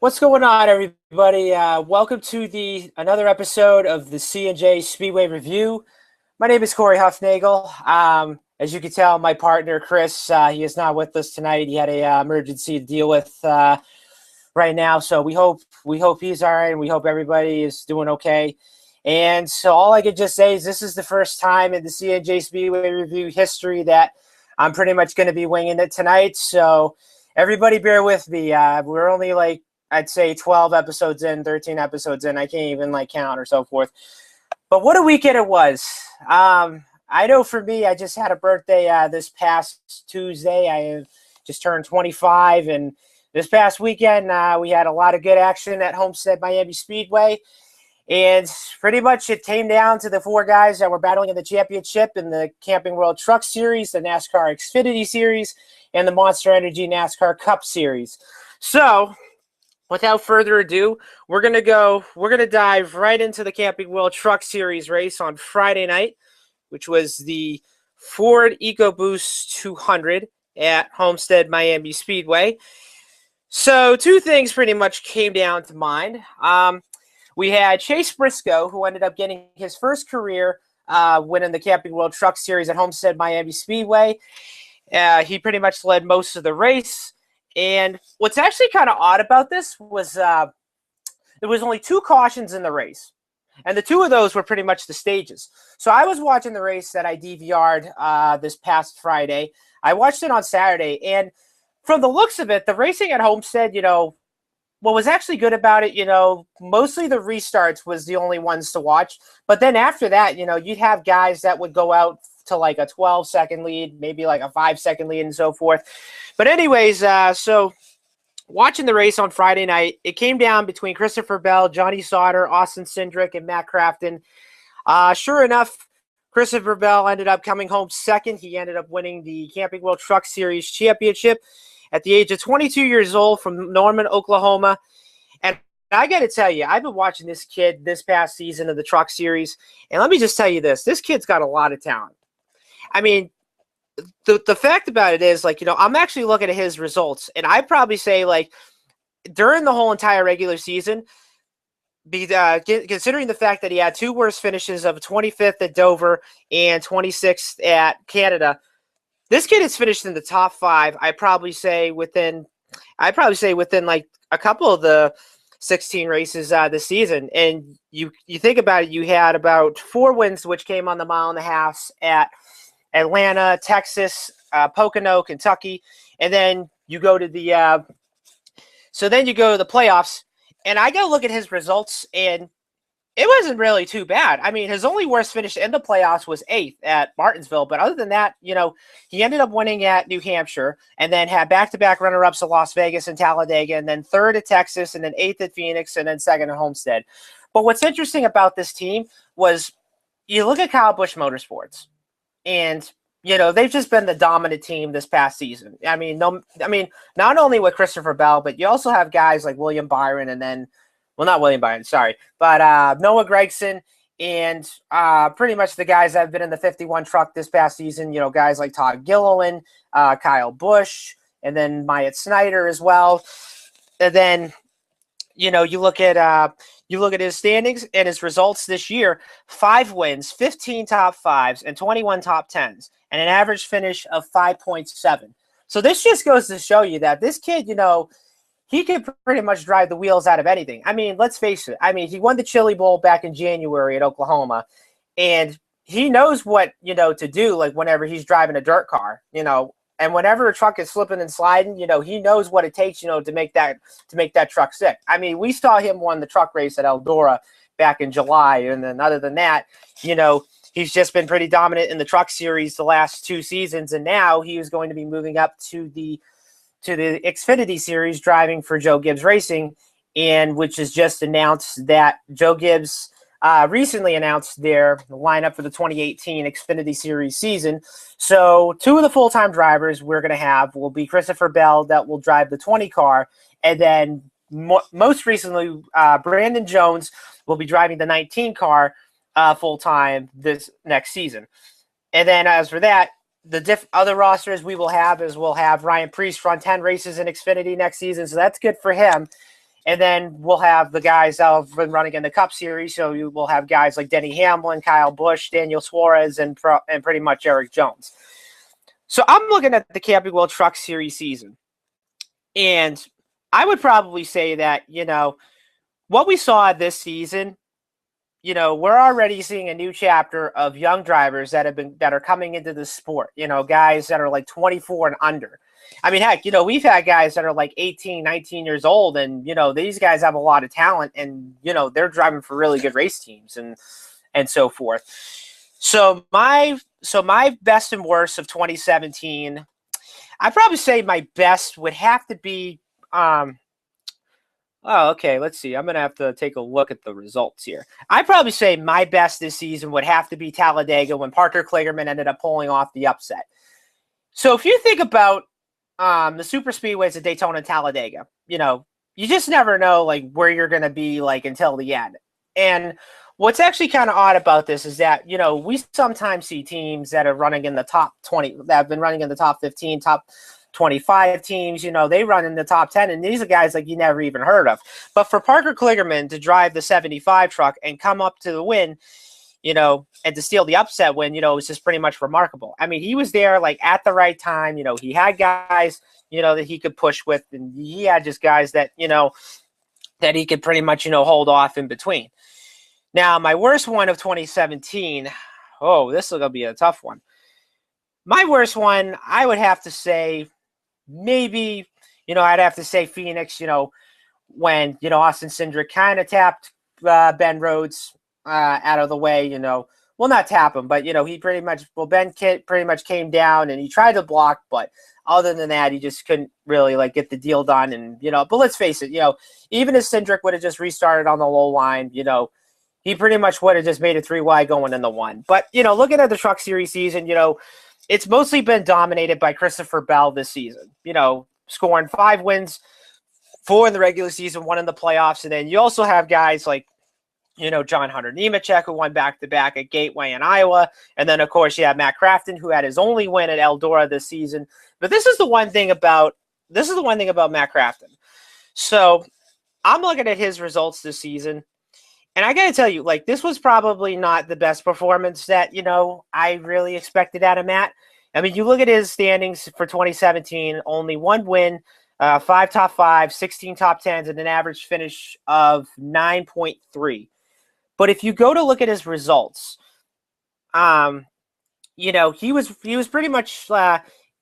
What's going on, everybody? Welcome to another episode of the C J Speedway Review. My name is Corey Huffnagel. As you can tell, my partner Chris, he is not with us tonight. He had a emergency to deal with right now, so we hope he's all right, and we hope everybody is doing okay. And so, all I could just say is this is the first time in the C J Speedway Review history that I'm pretty much going to be winging it tonight. So, everybody, bear with me. We're only I'd say 12 episodes in, 13 episodes in. I can't even count or so forth. But what a weekend it was. I know for me, I just had a birthday this past Tuesday. I just turned 25. And this past weekend, we had a lot of good action at Homestead Miami Speedway. And pretty much it came down to the four guys that were battling in the championship in the Camping World Truck Series, the NASCAR Xfinity Series, and the Monster Energy NASCAR Cup Series. So, without further ado, we're gonna dive right into the Camping World Truck Series race on Friday night, which was the Ford Ecoboost 200 at Homestead Miami Speedway. So two things pretty much came down to mind. We had Chase Briscoe, who ended up getting his first career win in the Camping World Truck Series at Homestead Miami Speedway. He pretty much led most of the race. And what's actually kind of odd about this was there was only two cautions in the race. And the two of those were pretty much the stages. So I was watching the race that I DVR'd this past Friday. I watched it on Saturday. And from the looks of it, the racing at Homestead, what was actually good about it, mostly the restarts was the only ones to watch. But then after that, you'd have guys that would go out to a 12-second lead, maybe a 5-second lead and so forth. But anyways, so watching the race on Friday night, it came down between Christopher Bell, Johnny Sauter, Austin Cindric, and Matt Crafton. Sure enough, Christopher Bell ended up coming home second. He ended up winning the Camping World Truck Series championship at the age of 22 years old from Norman, Oklahoma. And I got to tell you, I've been watching this kid this past season of the Truck Series, and let me just tell you this kid's got a lot of talent. I mean, the fact about it is, I'm actually looking at his results, and I'd probably say, during the whole entire regular season, considering the fact that he had two worst finishes of 25th at Dover and 26th at Canada, this kid has finished in the top five. I'd probably say within a couple of the 16 races this season. And you think about it, you had about 4 wins, which came on the mile and a half at Atlanta, Texas, Pocono, Kentucky, and then you go to the playoffs. And I got to look at his results, and it wasn't really too bad. I mean, his only worst finish in the playoffs was 8th at Martinsville, but other than that, he ended up winning at New Hampshire, and then had back-to-back runner-ups at Las Vegas and Talladega, and then 3rd at Texas, and then 8th at Phoenix, and then 2nd at Homestead. But what's interesting about this team was you look at Kyle Busch Motorsports. And, they've just been the dominant team this past season. I mean, not only with Christopher Bell, but you also have guys like William Byron and then, well, not William Byron, sorry, but Noah Gragson and pretty much the guys that have been in the 51 truck this past season, guys like Todd Gilliland, Kyle Busch, and then Myatt Snyder as well. And then, you look at his standings and his results this year: 5 wins, 15 top 5s, and 21 top 10s, and an average finish of 5.7. So this just goes to show you that this kid, he can pretty much drive the wheels out of anything. I mean, let's face it. I mean, he won the Chili Bowl back in January at Oklahoma, and he knows what, to do, whenever he's driving a dirt car, and whenever a truck is slipping and sliding, he knows what it takes, to make that truck stick. I mean, we saw him win the truck race at Eldora back in July. And then other than that, he's just been pretty dominant in the Truck Series the last 2 seasons. And now he is going to be moving up to the Xfinity Series, driving for Joe Gibbs Racing, and which is just announced that Joe Gibbs recently announced their lineup for the 2018 Xfinity Series season. So 2 of the full-time drivers we're going to have will be Christopher Bell, that will drive the 20 car, and then most recently Brandon Jones will be driving the 19 car full-time this next season. And then as for that, the other rosters we'll have Ryan Preece run 10 races in Xfinity next season, so that's good for him. And then we'll have the guys that have been running in the Cup Series. So you will have guys like Denny Hamlin, Kyle Busch, Daniel Suarez, and pretty much Eric Jones. So I'm looking at the Camping World Truck Series season. And I would probably say that, what we saw this season, we're already seeing a new chapter of young drivers that are coming into the sport, guys that are like 24 and under. I mean, heck, we've had guys that are like 18, 19 years old, and, these guys have a lot of talent, and, they're driving for really good race teams and so forth. So my best and worst of 2017, I'd probably say my best would have to be, okay, let's see. I'm going to have to take a look at the results here. I'd probably say my best this season would have to be Talladega when Parker Kligerman ended up pulling off the upset. So if you think about the super speedways at Daytona and Talladega, you just never know like where you're going to be like until the end. And what's actually kind of odd about this is that, we sometimes see teams that are running in the top 20, that have been running in the top 15, top 25 teams, they run in the top 10, and these are guys like you never even heard of. But for Parker Kligerman to drive the 75 truck and come up to the win, and to steal the upset win, it was just pretty much remarkable. I mean, he was there like at the right time. He had guys, that he could push with, and he had just guys that, that he could pretty much, hold off in between. Now, my worst one of 2017, this is going to be a tough one. My worst one, I would have to say maybe, I'd have to say Phoenix, when, Austin Cindric kind of tapped Ben Rhodes out of the way, well, not tap him, but, he Ben pretty much came down and he tried to block, but other than that, he just couldn't really like get the deal done. And, but let's face it, even if Cindric would have just restarted on the low line, he pretty much would have just made it 3 wide going in the 1. But, looking at the Truck Series season, it's mostly been dominated by Christopher Bell this season, scoring 5 wins, 4 in the regular season, 1 in the playoffs. And then you also have guys like, John Hunter Nemechek, who won back-to-back at Gateway in Iowa. And then, of course, you have Matt Crafton, who had his only win at Eldora this season. But this is the one thing about Matt Crafton. So I'm looking at his results this season. And I got to tell you, like, this was probably not the best performance that, I really expected out of Matt. I mean, you look at his standings for 2017, only 1 win, 5 top 5, 16 top 10s, and an average finish of 9.3. But if you go to look at his results, he was pretty much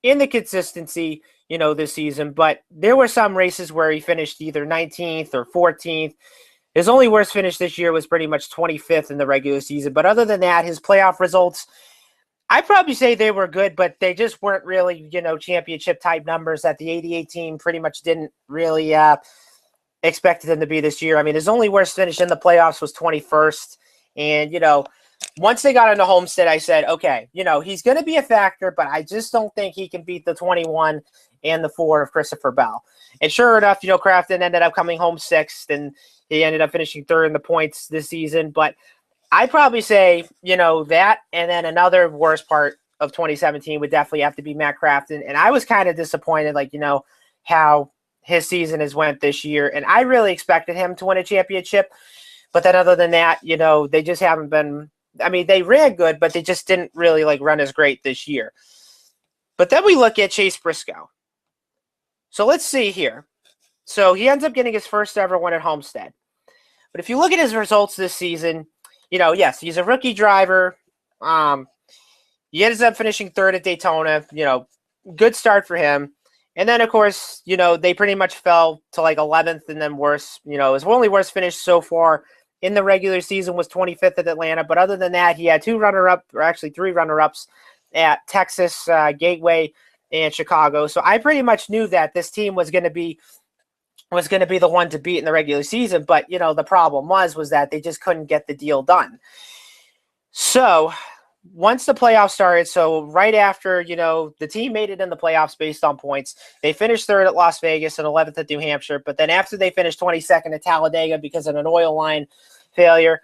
in the consistency, this season. But there were some races where he finished either 19th or 14th. His only worst finish this year was pretty much 25th in the regular season. But other than that, his playoff results, I'd probably say they were good, but they just weren't really, championship-type numbers that the 88 team pretty much didn't really expect them to be this year. I mean, his only worst finish in the playoffs was 21st. And, once they got into Homestead, I said, okay, he's going to be a factor, but I just don't think he can beat the 21 and the 4 of Christopher Bell. And sure enough, Crafton ended up coming home 6th, and he ended up finishing 3rd in the points this season. But I'd probably say, that, and then another worst part of 2017 would definitely have to be Matt Crafton. And I was kind of disappointed, how his season has went this year. And I really expected him to win a championship. But then other than that, they just haven't been – I mean, they ran good, but they just didn't really, run as great this year. But then we look at Chase Briscoe. So let's see here. So he ends up getting his first ever win at Homestead. But if you look at his results this season, yes, he's a rookie driver. He ends up finishing 3rd at Daytona. Good start for him. And then, of course, they pretty much fell to 11th and then worse. His only worst finish so far in the regular season was 25th at Atlanta. But other than that, he had 3 runner-ups at Texas, Gateway, and Chicago. So I pretty much knew that this team was going to be the one to beat in the regular season. But, the problem was that they just couldn't get the deal done. So once the playoffs started, so right after, the team made it in the playoffs based on points, they finished 3rd at Las Vegas and 11th at New Hampshire. But then after they finished 22nd at Talladega because of an oil line failure,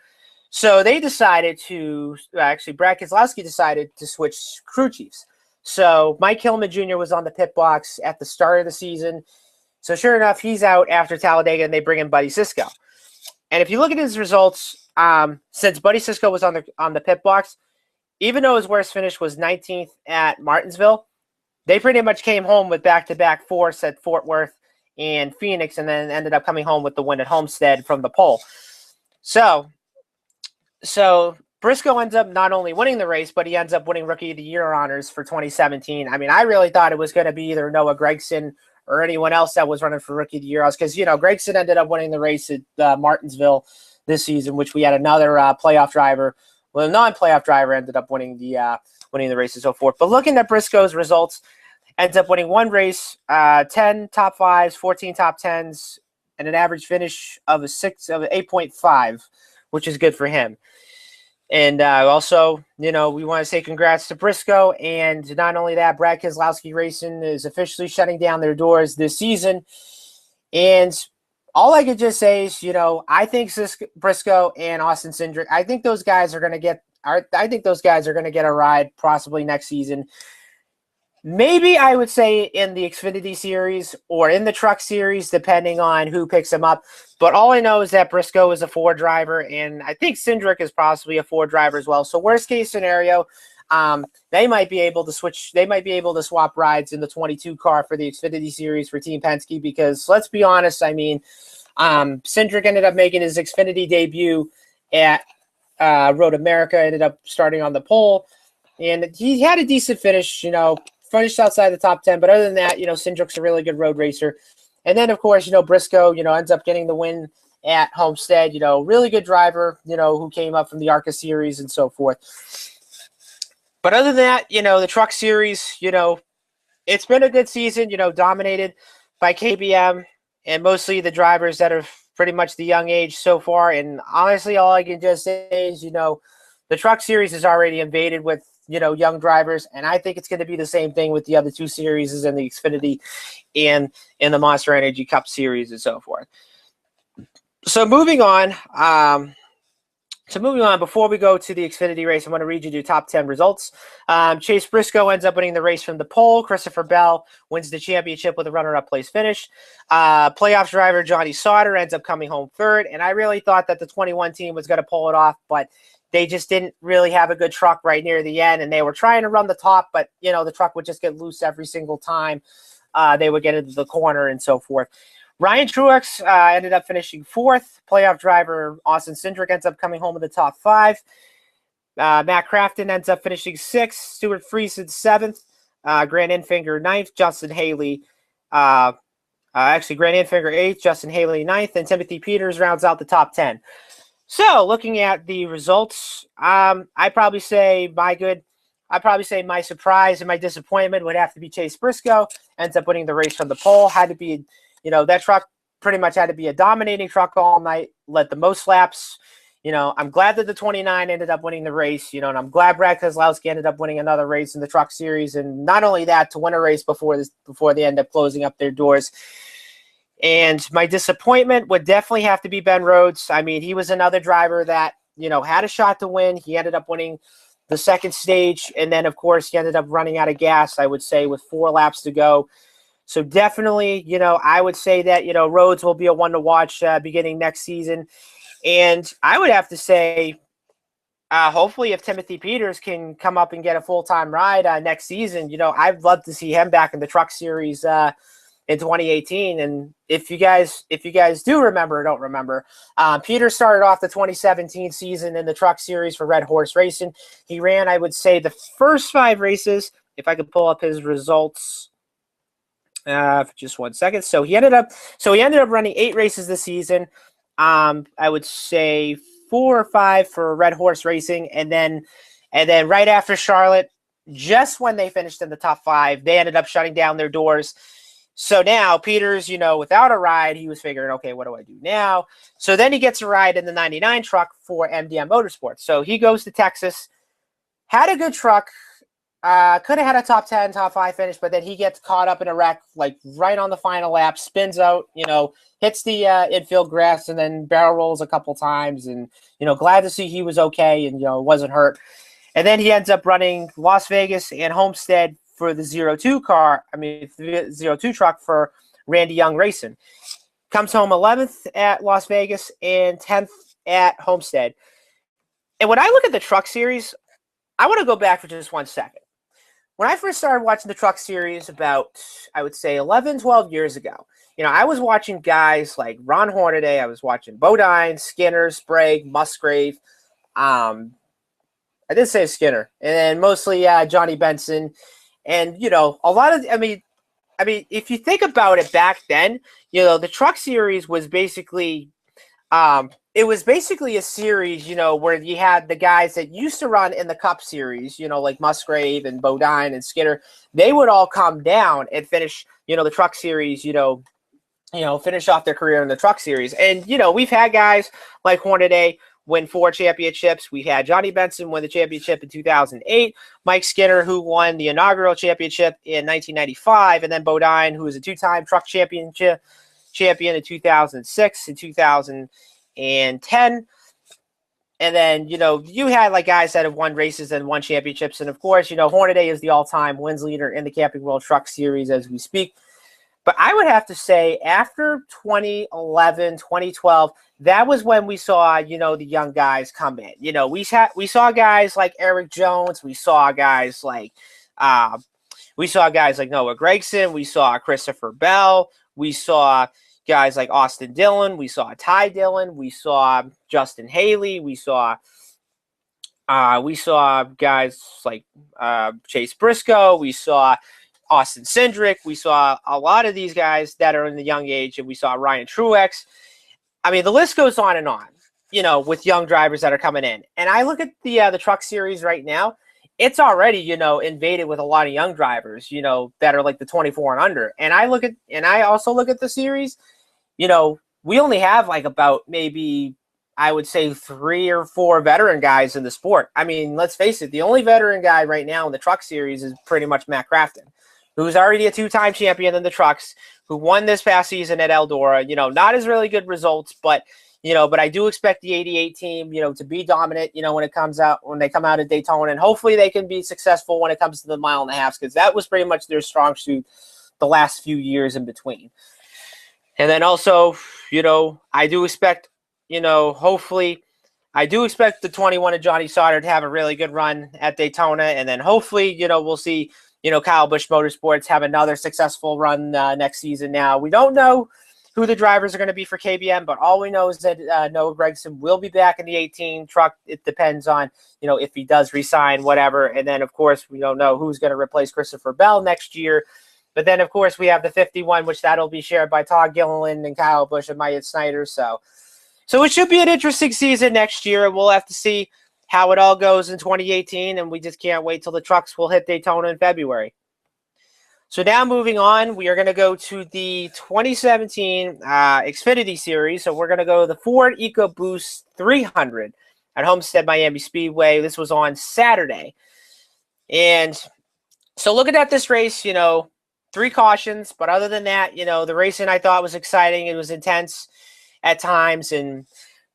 so they decided to, actually Brad Keselowski decided to switch crew chiefs. So Mike Hillman Jr. was on the pit box at the start of the season. So sure enough, he's out after Talladega, and they bring in Buddy Sisko. And if you look at his results, since Buddy Sisko was on the pit box, even though his worst finish was 19th at Martinsville, they pretty much came home with back-to-back fourths at Fort Worth and Phoenix, and then ended up coming home with the win at Homestead from the pole. So Briscoe ends up not only winning the race, but he ends up winning Rookie of the Year honors for 2017. I mean, I really thought it was going to be either Noah Gragson or anyone else that was running for Rookie of the Year, because, Gragson ended up winning the race at Martinsville this season, which we had another playoff driver. Well, a non-playoff driver ended up winning the race and so forth. But looking at Briscoe's results, ends up winning one race, 10 top fives, 14 top tens, and an average finish of 8.5, which is good for him. And also, we want to say congrats to Briscoe. And not only that, Brad Keselowski Racing is officially shutting down their doors this season. And all I could just say is, I think Briscoe and Austin Cindric, I think those guys are going to get a ride possibly next season. Maybe I would say in the Xfinity Series or in the Truck Series, depending on who picks them up. But all I know is that Briscoe is a Ford driver, and I think Cindric is possibly a Ford driver as well. So worst case scenario, they might be able to switch. They might be able to swap rides in the 22 car for the Xfinity Series for Team Penske, because let's be honest, I mean, Cindric ended up making his Xfinity debut at Road America, ended up starting on the pole, and he had a decent finish, finished outside the top 10. But other than that, Cindric's a really good road racer. And then, of course, Briscoe, ends up getting the win at Homestead, really good driver, who came up from the ARCA series and so forth. But other than that, the Truck Series, it's been a good season, dominated by KBM and mostly the drivers that are pretty much the young age so far. And honestly, all I can just say is, the Truck Series is already invaded with, young drivers. And I think it's going to be the same thing with the other two series in the Xfinity and in the Monster Energy Cup Series and so forth. So moving on, before we go to the Xfinity race, I'm going to read you the top 10 results. Chase Briscoe ends up winning the race from the pole. Christopher Bell wins the championship with a runner-up place finish. Playoffs driver Johnny Sauter ends up coming home third. And I really thought that the 21 team was going to pull it off, but they just didn't really have a good truck right near the end, and they were trying to run the top, but, the truck would just get loose every single time they would get into the corner and so forth. Ryan Truex ended up finishing fourth. Playoff driver Austin Cindric ends up coming home in the top five. Matt Crafton ends up finishing sixth. Stuart Friesen seventh. Grant Enfinger ninth. Justin Haley, Grant Enfinger eighth. Justin Haley ninth. And Timothy Peters rounds out the top 10. So looking at the results, I'd probably say my surprise and my disappointment would have to be Chase Briscoe. Ends up winning the race from the pole. Had to be, that truck pretty much had to be a dominating truck all night, led the most laps. I'm glad that the 29 ended up winning the race, and I'm glad Brad Keselowski ended up winning another race in the Truck Series. And not only that, to win a race before they end up closing up their doors. And my disappointment would definitely have to be Ben Rhodes. I mean, he was another driver that, had a shot to win. He ended up winning the second stage. And then, of course, he ended up running out of gas, I would say, with 4 laps to go. So definitely, I would say that, Rhodes will be a one to watch beginning next season. And I would have to say, hopefully if Timothy Peters can come up and get a full-time ride next season, I'd love to see him back in the Truck Series in 2018. And if you guys do remember or don't remember, Peter started off the 2017 season in the Truck Series for Red Horse Racing. He ran, I would say, the first 5 races. If I could pull up his results for just 1 second. So he ended up running 8 races this season. I would say 4 or 5 for Red Horse Racing, and then right after Charlotte, just when they finished in the top 5, they ended up shutting down their doors. So now Peters, without a ride, he was figuring, okay, what do I do now? So then he gets a ride in the 99 truck for MDM Motorsports. So he goes to Texas, had a good truck, could have had a top 10, top 5 finish, but then he gets caught up in a wreck, like right on the final lap, spins out, hits the infield grass, and then barrel rolls a couple times. And, glad to see he was okay and, wasn't hurt. And then he ends up running Las Vegas and Homestead for the 02 truck for Randy Young Racing. Comes home 11th at Las Vegas and 10th at Homestead. And when I look at the Truck Series, I want to go back for just 1 second. When I first started watching the Truck Series about, I would say, 11, 12 years ago, I was watching guys like Ron Hornaday. I was watching Bodine, Skinner, Sprague, Musgrave. I did say Skinner. And then mostly Johnny Benson. And, a lot of, I mean, if you think about it back then, the Truck Series was basically it was basically a series, where you had the guys that used to run in the Cup Series, like Musgrave and Bodine and Skinner. They would all come down and finish, the Truck Series, finish off their career in the Truck Series. And, we've had guys like Hornaday win 4 championships. We had Johnny Benson win the championship in 2008, Mike Skinner, who won the inaugural championship in 1995, and then Bodine, who was a 2-time truck champion in 2006 and 2010. And then, you had like guys that have won races and won championships. And of course, Hornaday is the all-time wins leader in the Camping World Truck Series as we speak. But I would have to say after 2011, 2012, that was when we saw, the young guys come in. We saw guys like Eric Jones. We saw guys like Noah Gregson. We saw Christopher Bell. We saw guys like Austin Dillon. We saw Ty Dillon. We saw Justin Haley. We saw guys like Chase Briscoe. We saw Austin Cindric. We saw a lot of these guys that are in the young age, and we saw Ryan Truex. I mean, the list goes on and on, with young drivers that are coming in. And I look at the Truck Series right now. It's already, invaded with a lot of young drivers, that are like the 24 and under. And I also look at the series, we only have like about maybe, I would say 3 or 4 veteran guys in the sport. I mean, let's face it, the only veteran guy right now in the Truck Series is pretty much Matt Crafton, who's already a 2-time champion in the trucks, who won this past season at Eldora. Not as really good results, but I do expect the 88 team, to be dominant, when they come out of Daytona, and hopefully they can be successful when it comes to the 1.5 miles, because that was pretty much their strong suit the last few years in between. And then also, I do expect, hopefully, I do expect the 21 of Johnny Sauter to have a really good run at Daytona, and then hopefully, we'll see, Kyle Busch Motorsports have another successful run next season. Now, we don't know who the drivers are going to be for KBM, but all we know is that Noah Gregson will be back in the 18 truck. It depends on, if he does resign, whatever. And then, of course, we don't know who's going to replace Christopher Bell next year. But then, of course, we have the 51, which that'll be shared by Todd Gilliland and Kyle Busch and Myatt Snyder. So it should be an interesting season next year. We'll have to see how it all goes in 2018, and we just can't wait till the trucks will hit Daytona in February. So now moving on, we are going to go to the 2017 Xfinity Series. So we're going to go to the Ford Ecoboost 300 at Homestead Miami Speedway. This was on Saturday. And so looking at this race, 3 cautions. But other than that, the racing I thought was exciting. It was intense at times. And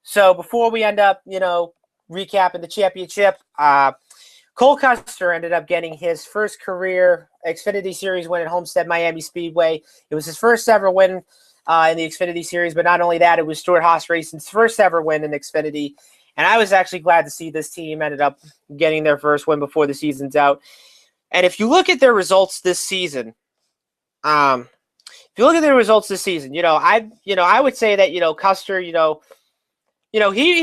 so before we end up, recapping the championship, Cole Custer ended up getting his first career Xfinity Series win at Homestead Miami Speedway. It was his first ever win in the Xfinity Series, but not only that, it was Stewart-Haas Racing's first ever win in Xfinity. And I was actually glad to see this team ended up getting their first win before the season's out. And if you look at their results this season, I would say that, Custer, he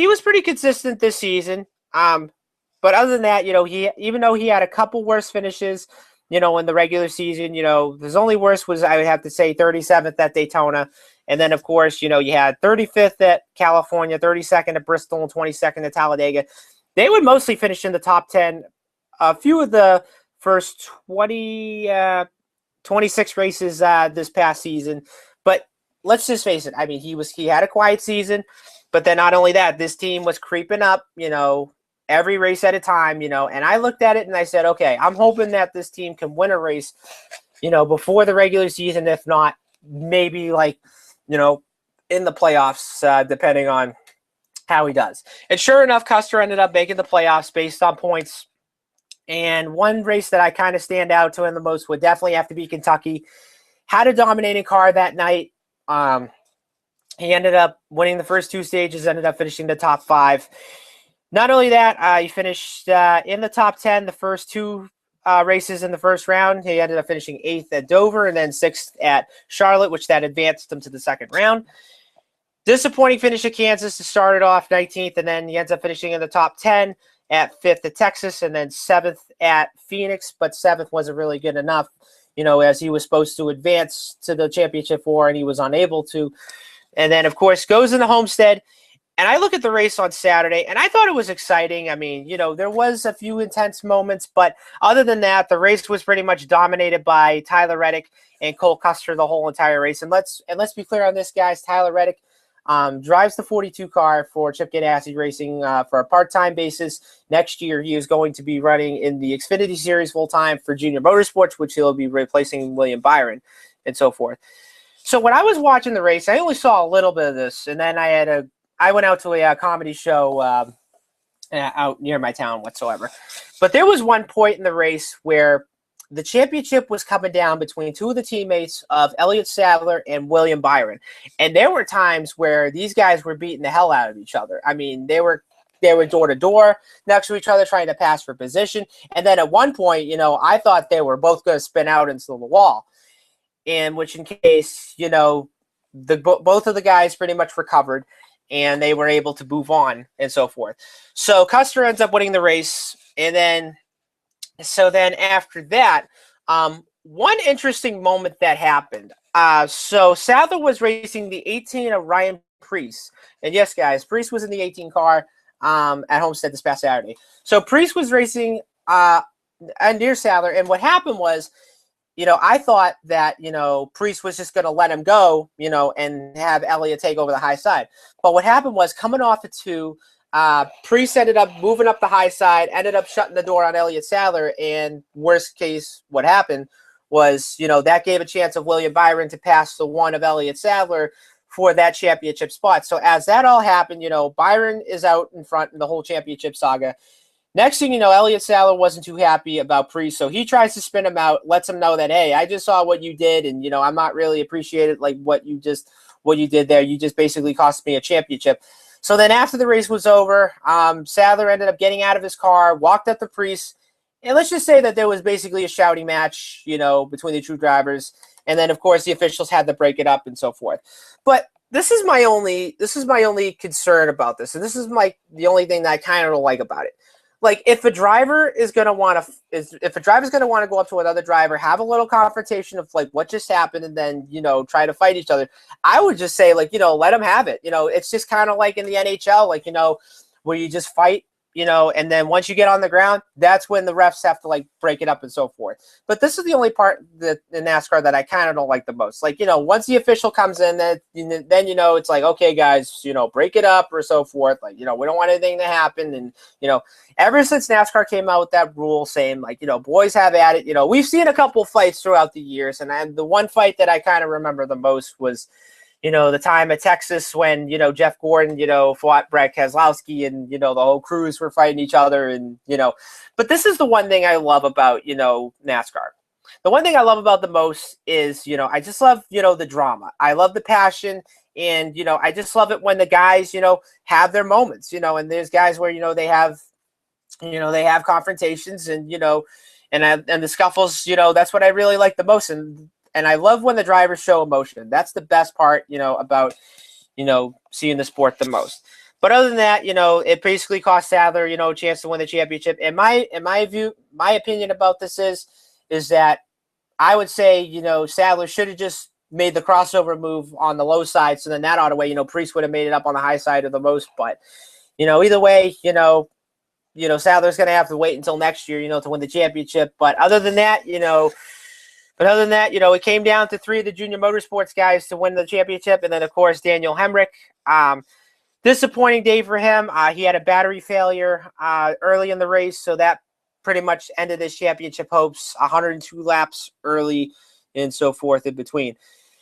was pretty consistent this season. But other than that, even though he had a couple worse finishes, in the regular season, his only worst was, I would have to say, 37th at Daytona. And then, of course, you had 35th at California, 32nd at Bristol, and 22nd at Talladega. They would mostly finish in the top 10. A few of the first 26 races this past season. But let's just face it. I mean, he had a quiet season. But then not only that, this team was creeping up, every race at a time, and I looked at it and I said, okay, I'm hoping that this team can win a race, before the regular season, if not maybe in the playoffs, depending on how he does. And sure enough, Custer ended up making the playoffs based on points. And one race that I kind of stand out to him the most would definitely have to be Kentucky. had a dominating car that night. He ended up winning the first 2 stages, ended up finishing the top 5. Not only that, he finished in the top 10 the first 2 races in the first round. He ended up finishing 8th at Dover and then 6th at Charlotte, which that advanced him to the second round. Disappointing finish at Kansas to start it off 19th, and then he ends up finishing in the top 10 at 5th at Texas and then 7th at Phoenix, but 7th wasn't really good enough, as he was supposed to advance to the championship 4, and he was unable to. And then, of course, goes into Homestead. And I look at the race on Saturday, and I thought it was exciting. I mean, there was a few intense moments, but other than that, the race was pretty much dominated by Tyler Reddick and Cole Custer the whole entire race. And let's be clear on this, guys. Tyler Reddick drives the 42 car for Chip Ganassi Racing for a part-time basis. Next year, he is going to be running in the Xfinity Series full-time for Junior Motorsports, which he'll be replacing William Byron and so forth. So when I was watching the race, I only saw a little bit of this, and then I went out to a comedy show out near my town whatsoever. But there was one point in the race where the championship was coming down between 2 of the teammates of Elliott Sadler and William Byron. And there were times where these guys were beating the hell out of each other. I mean, they were door to door next to each other trying to pass for position. And then at one point, I thought they were both going to spin out into the wall. In which in case, both of the guys pretty much recovered and they were able to move on and so forth. So Custer ends up winning the race. And then after that, one interesting moment that happened. So Sadler was racing the 18 of Ryan Preece. And yes, guys, Preece was in the 18 car at Homestead this past Saturday. So Preece was racing near Sadler. And what happened was, I thought that, Preece was just going to let him go, and have Elliott take over the high side. But what happened was, coming off the 2, Preece ended up moving up the high side, ended up shutting the door on Elliott Sadler, and worst case, what happened was, that gave a chance of William Byron to pass the 1 of Elliott Sadler for that championship spot. So as that all happened, Byron is out in front in the whole championship saga. Next thing you know, Elliott Sadler wasn't too happy about Preece, so he tries to spin him out, lets him know that, hey, I just saw what you did, and, I'm not really appreciated like what you did there. You just basically cost me a championship. So then after the race was over, Sadler ended up getting out of his car, walked up to Preece, and let's just say that there was basically a shouting match, between the two drivers, and then, of course, the officials had to break it up and so forth. But this is my only concern about this, and this is the only thing that I kind of don't like about it. Like, if a driver is going to want to go up to another driver, have a little confrontation of like what just happened, and then, try to fight each other, I would just say, let them have it. It's just kind of like in the NHL, where you just fight, and then once you get on the ground, that's when the refs have to break it up and so forth. But this is the only part in NASCAR that I kind of don't like the most. Once the official comes in, then it's like, okay, guys, break it up or so forth. We don't want anything to happen. And, ever since NASCAR came out with that rule saying, boys have at it, we've seen a couple fights throughout the years. And the one fight that I kind of remember the most was, the time at Texas when, Jeff Gordon, fought Brad Keselowski, and, the whole crews were fighting each other. And, but this is the one thing I love about, NASCAR. The one thing I love about the most is, I just love, the drama. I love the passion. And, I just love it when the guys, have their moments, and there's guys where, they have confrontations and, and the scuffles, that's what I really like the most. And I love when the drivers show emotion. That's the best part, about, seeing the sport the most. But other than that, it basically cost Sadler, a chance to win the championship. And my opinion about this is that I would say, Sadler should have just made the crossover move on the low side. So then that ought way, Preece would have made it up on the high side of the most. But, either way, Sadler's going to have to wait until next year, to win the championship. But other than that, it came down to 3 of the Junior Motorsports guys to win the championship. And then, of course, Daniel Hemrick. Disappointing day for him. He had a battery failure early in the race, so that pretty much ended his championship hopes. 102 laps early and so forth in between.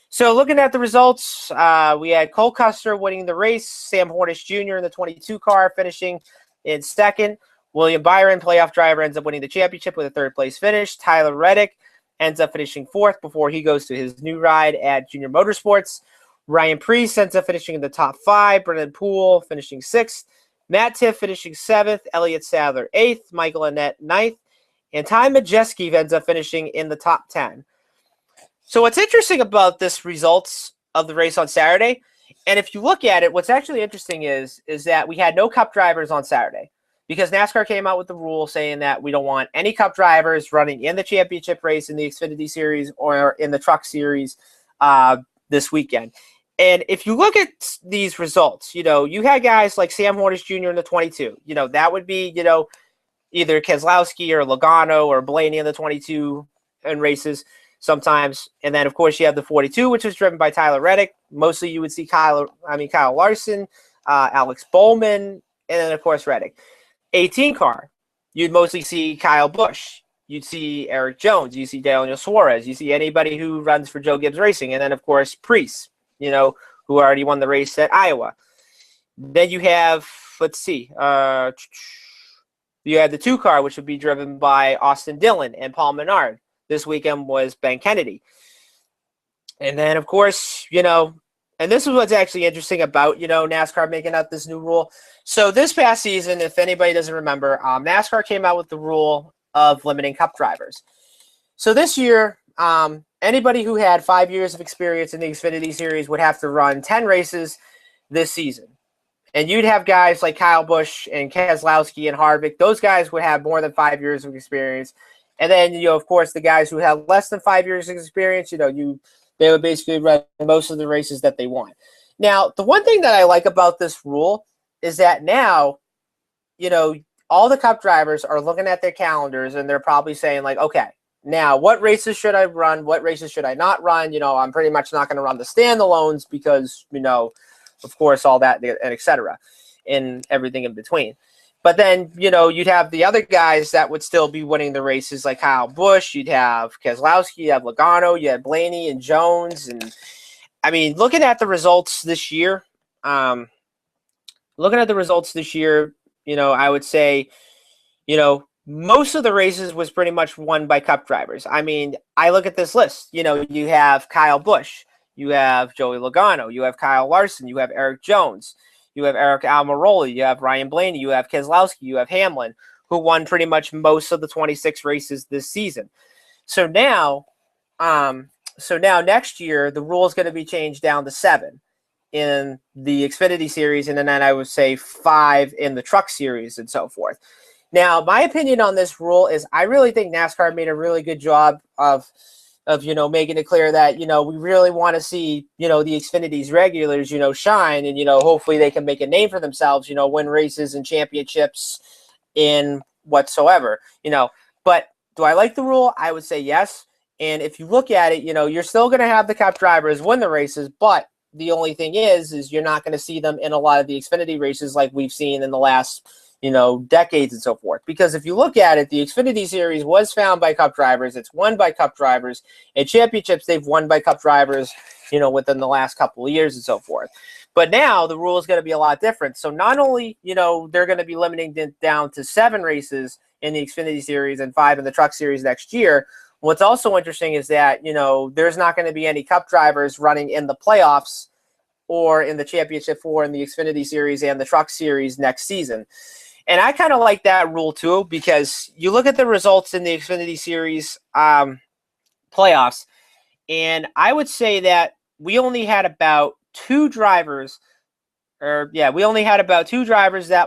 So looking at the results, we had Cole Custer winning the race. Sam Hornish Jr. in the 22 car finishing in second. William Byron, playoff driver, ends up winning the championship with a third-place finish. Tyler Reddick ends up finishing 4th before he goes to his new ride at Junior Motorsports. Ryan Preece ends up finishing in the top 5. Brennan Poole finishing 6th. Matt Tiff finishing 7th. Elliott Sadler 8th. Michael Annett 9th. And Ty Majeski ends up finishing in the top 10. So what's interesting about this results of the race on Saturday, and if you look at it, what's actually interesting is that we had no Cup drivers on Saturday because NASCAR came out with the rule saying that we don't want any Cup drivers running in the championship race in the Xfinity Series or in the Truck Series this weekend. And if you look at these results, you had guys like Sam Hornish Jr. in the 22. That would be, either Keselowski or Logano or Blaney in the 22 in races sometimes. And then, of course, you have the 42, which was driven by Tyler Reddick. Mostly you would see Kyle Larson, Alex Bowman, and then, of course, Reddick. 18 car, you'd mostly see Kyle Busch. You'd see Eric Jones. You see Daniel Suarez. You see anybody who runs for Joe Gibbs Racing. And then, of course, Preece, who already won the race at Iowa. Then you have, let's see, you had the 2 car, which would be driven by Austin Dillon and Paul Menard. This weekend was Ben Kennedy. And then, of course, and this is what's actually interesting about, NASCAR making up this new rule. So this past season, if anybody doesn't remember, NASCAR came out with the rule of limiting Cup drivers. So this year, anybody who had 5 years of experience in the Xfinity Series would have to run 10 races this season. And you'd have guys like Kyle Busch and Keselowski and Harvick. Those guys would have more than 5 years of experience. And then, of course, the guys who have less than 5 years of experience, they would basically run most of the races that they want. Now, the one thing that I like about this rule is that now, all the Cup drivers are looking at their calendars and they're probably saying, like, okay, now what races should I run? What races should I not run? I'm pretty much not going to run the standalones because, of course, all that, and et cetera, and everything in between. But then, you'd have the other guys that would still be winning the races, like Kyle Busch. You'd have Keselowski, you have Logano, you have Blaney and Jones. And, I mean, looking at the results this year, I would say, most of the races was pretty much won by Cup drivers. I mean, I look at this list. You have Kyle Busch. You have Joey Logano. You have Kyle Larson. You have Eric Jones. You have Eric Almirola, you have Ryan Blaney, you have Keselowski, you have Hamlin, who won pretty much most of the 26 races this season. So now next year, the rule is going to be changed down to 7 in the Xfinity Series, and then I would say 5 in the Truck Series and so forth. Now, my opinion on this rule is I really think NASCAR made a really good job of making it clear that, we really want to see, the Xfinity's regulars, shine and, hopefully they can make a name for themselves, win races and championships in whatsoever, But do I like the rule? I would say yes. And if you look at it, you're still going to have the Cup drivers win the races, but the only thing is you're not going to see them in a lot of the Xfinity races like we've seen in the last decades and so forth. Because if you look at it, the Xfinity Series was found by Cup drivers. It's won by Cup drivers. And championships, they've won by Cup drivers, within the last couple of years and so forth. But now the rule is going to be a lot different. So not only, they're going to be limiting it down to 7 races in the Xfinity Series and 5 in the Truck Series next year. What's also interesting is that, there's not going to be any Cup drivers running in the playoffs or in the championship for in the Xfinity Series and the Truck Series next season. And I kind of like that rule, too, because you look at the results in the Xfinity Series playoffs, and I would say that we only had about 2 drivers that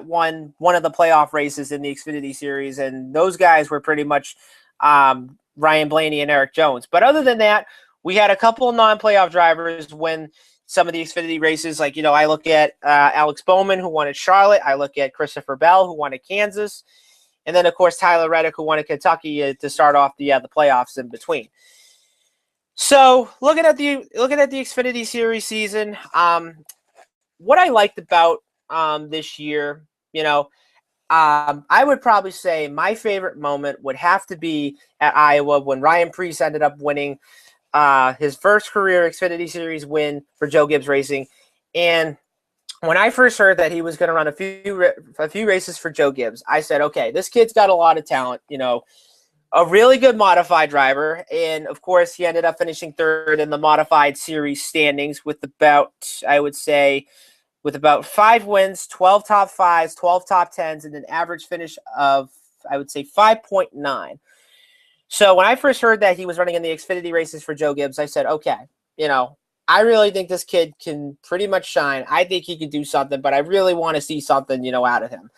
won one of the playoff races in the Xfinity Series, and those guys were pretty much Ryan Blaney and Eric Jones. But other than that, we had a couple of non-playoff drivers win some of the Xfinity races. Like, I look at Alex Bowman, who won at Charlotte. I look at Christopher Bell, who won at Kansas. And then, of course, Tyler Reddick, who won at Kentucky to start off the playoffs in between. So looking at the Xfinity Series season, what I liked about this year, I would probably say my favorite moment would have to be at Iowa when Ryan Preece ended up winning his first career Xfinity Series win for Joe Gibbs Racing. And when I first heard that he was going to run a few races for Joe Gibbs, I said, okay, this kid's got a lot of talent. a really good modified driver. And, of course, he ended up finishing third in the modified series standings with about, I would say, with about 5 wins, 12 top 5s, 12 top 10s, and an average finish of, I would say, 5.9. So when I first heard that he was running in the Xfinity races for Joe Gibbs, I said, okay, I really think this kid can pretty much shine. I think he can do something, but I really want to see something, out of him.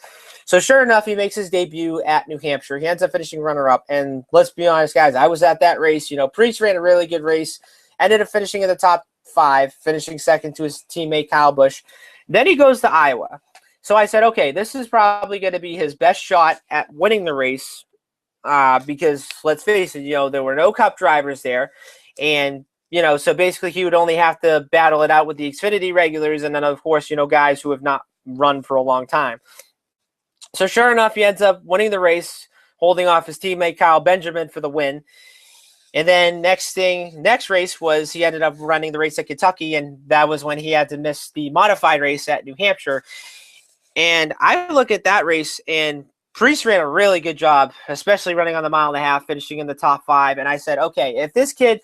So sure enough, he makes his debut at New Hampshire. He ends up finishing runner-up. And let's be honest, guys, I was at that race. Priest ran a really good race, ended up finishing in the top 5, finishing second to his teammate Kyle Busch. Then he goes to Iowa. So I said, okay, this is probably going to be his best shot at winning the race. Because let's face it, there were no Cup drivers there. And, so basically he would only have to battle it out with the Xfinity regulars and then, of course, guys who have not run for a long time. So sure enough, he ends up winning the race, holding off his teammate Kyle Benjamin for the win. And then next race was he ended up running the race at Kentucky, and that was when he had to miss the modified race at New Hampshire. And I look at that race, and Priest ran a really good job, especially running on the mile and a half, finishing in the top 5. And I said, okay, if this kid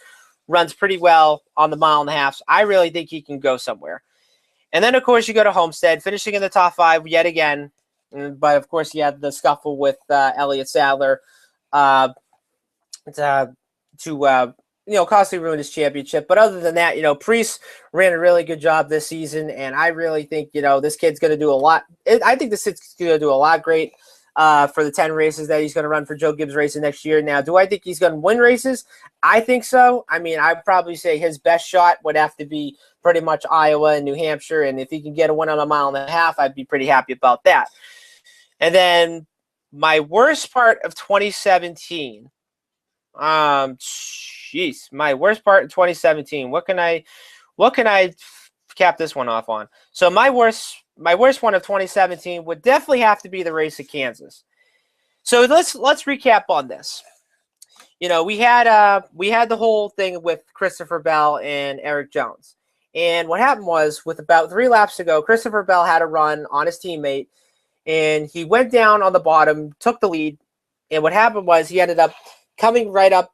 runs pretty well on the mile and a half, I really think he can go somewhere. And then, of course, you go to Homestead, finishing in the top 5 yet again. But, of course, he had the scuffle with Elliott Sadler to costly ruin his championship. But other than that, Priest ran a really good job this season, and I really think, this kid's going to do a lot. I think this kid's going to do a lot great for the 10 races that he's going to run for Joe Gibbs Racing next year. Now, do I think he's going to win races? I think so. I mean, I'd probably say his best shot would have to be pretty much Iowa and New Hampshire, and if he can get a win on a mile and a half, I'd be pretty happy about that. And then my worst part of 2017, my worst part in 2017. What can I cap this one off on? So my worst one of 2017 would definitely have to be the race at Kansas. So let's recap on this. We had the whole thing with Christopher Bell and Eric Jones. And what happened was, with about 3 laps to go, Christopher Bell had a run on his teammate, and he went down on the bottom, took the lead. And what happened was he ended up coming right up,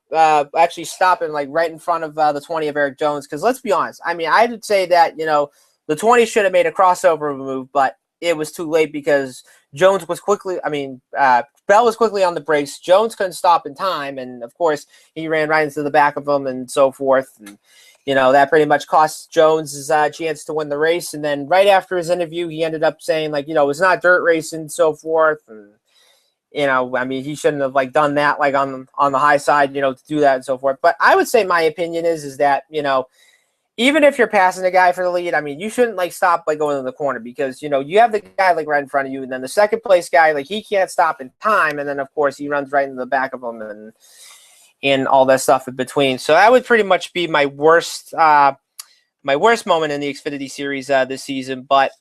actually stopping like right in front of the 20 of Eric Jones. Because let's be honest, I mean, I would say that, the 20 should have made a crossover move, but it was too late because Jones was Bell was quickly on the brakes. Jones couldn't stop in time. And, of course, he ran right into the back of him and so forth. And, that pretty much cost Jones his chance to win the race. And then right after his interview, he ended up saying, it's not dirt racing and so forth. And, he shouldn't have, done that, on the high side, to do that and so forth. But I would say my opinion is that, even if you're passing a guy for the lead, I mean, you shouldn't stop going in the corner because, you have the guy right in front of you, and then the second place guy, he can't stop in time, and then of course he runs right in the back of him and all that stuff in between. So that would pretty much be my worst moment in the Xfinity Series this season. But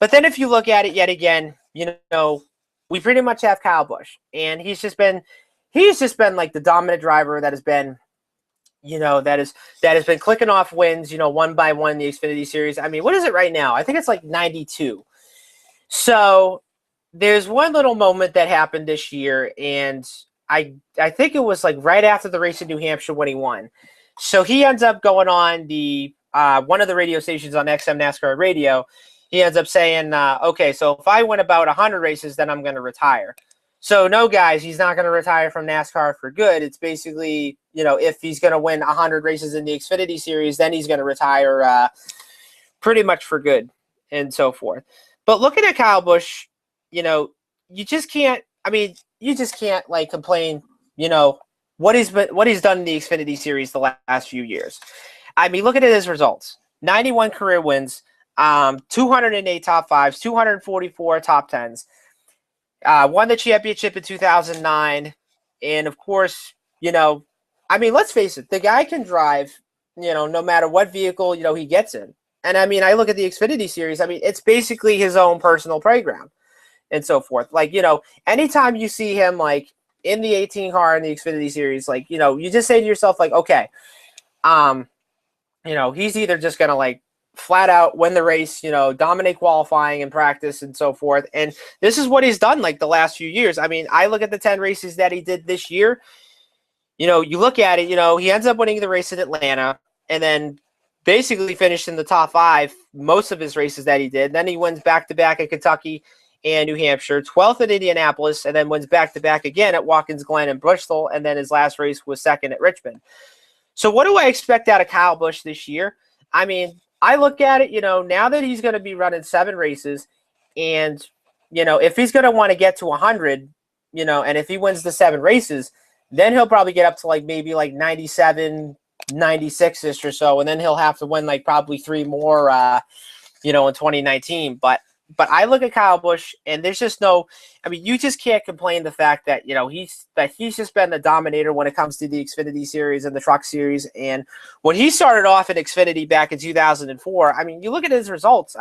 then if you look at it yet again, we pretty much have Kyle Busch, and he's just been the dominant driver that has been. That has been clicking off wins, one by one in the Xfinity Series. I mean, what is it right now? I think it's 92. So there's one little moment that happened this year, and I think it was right after the race in New Hampshire when he won. So he ends up going on the one of the radio stations on XM NASCAR Radio. He ends up saying, okay, so if I win about 100 races, then I'm going to retire. So no, guys, he's not going to retire from NASCAR for good. It's basically, if he's going to win 100 races in the Xfinity Series, then he's going to retire pretty much for good and so forth. But looking at Kyle Busch, you just can't complain, what he's done in the Xfinity Series the last few years. I mean, look at his results. 91 career wins, 208 top 5s, 244 top 10s. Won the championship in 2009. And, of course, let's face it. The guy can drive, no matter what vehicle, he gets in. And, I look at the Xfinity Series. It's basically his own personal playground and so forth. Anytime you see him, in the 18 car in the Xfinity Series, you just say to yourself, okay, he's either just going to, flat out win the race, dominate qualifying and practice and so forth. And this is what he's done the last few years. I look at the 10 races that he did this year. you look at it, he ends up winning the race in Atlanta and then basically finished in the top 5 most of his races that he did. Then he wins back-to-back at Kentucky and New Hampshire, 12th at Indianapolis, and then wins back-to-back again at Watkins Glen and Bristol, and then his last race was second at Richmond. So what do I expect out of Kyle Busch this year? I mean, I look at it, now that he's going to be running 7 races, and, if he's going to want to get to 100, and if he wins the 7 races, then he'll probably get up to maybe 97, 96-ish or so, and then he'll have to win probably 3 more, in 2019. But I look at Kyle Busch, and there's just you just can't complain the fact that he's just been the dominator when it comes to the Xfinity Series and the Truck Series. And when he started off in Xfinity back in 2004, you look at his results.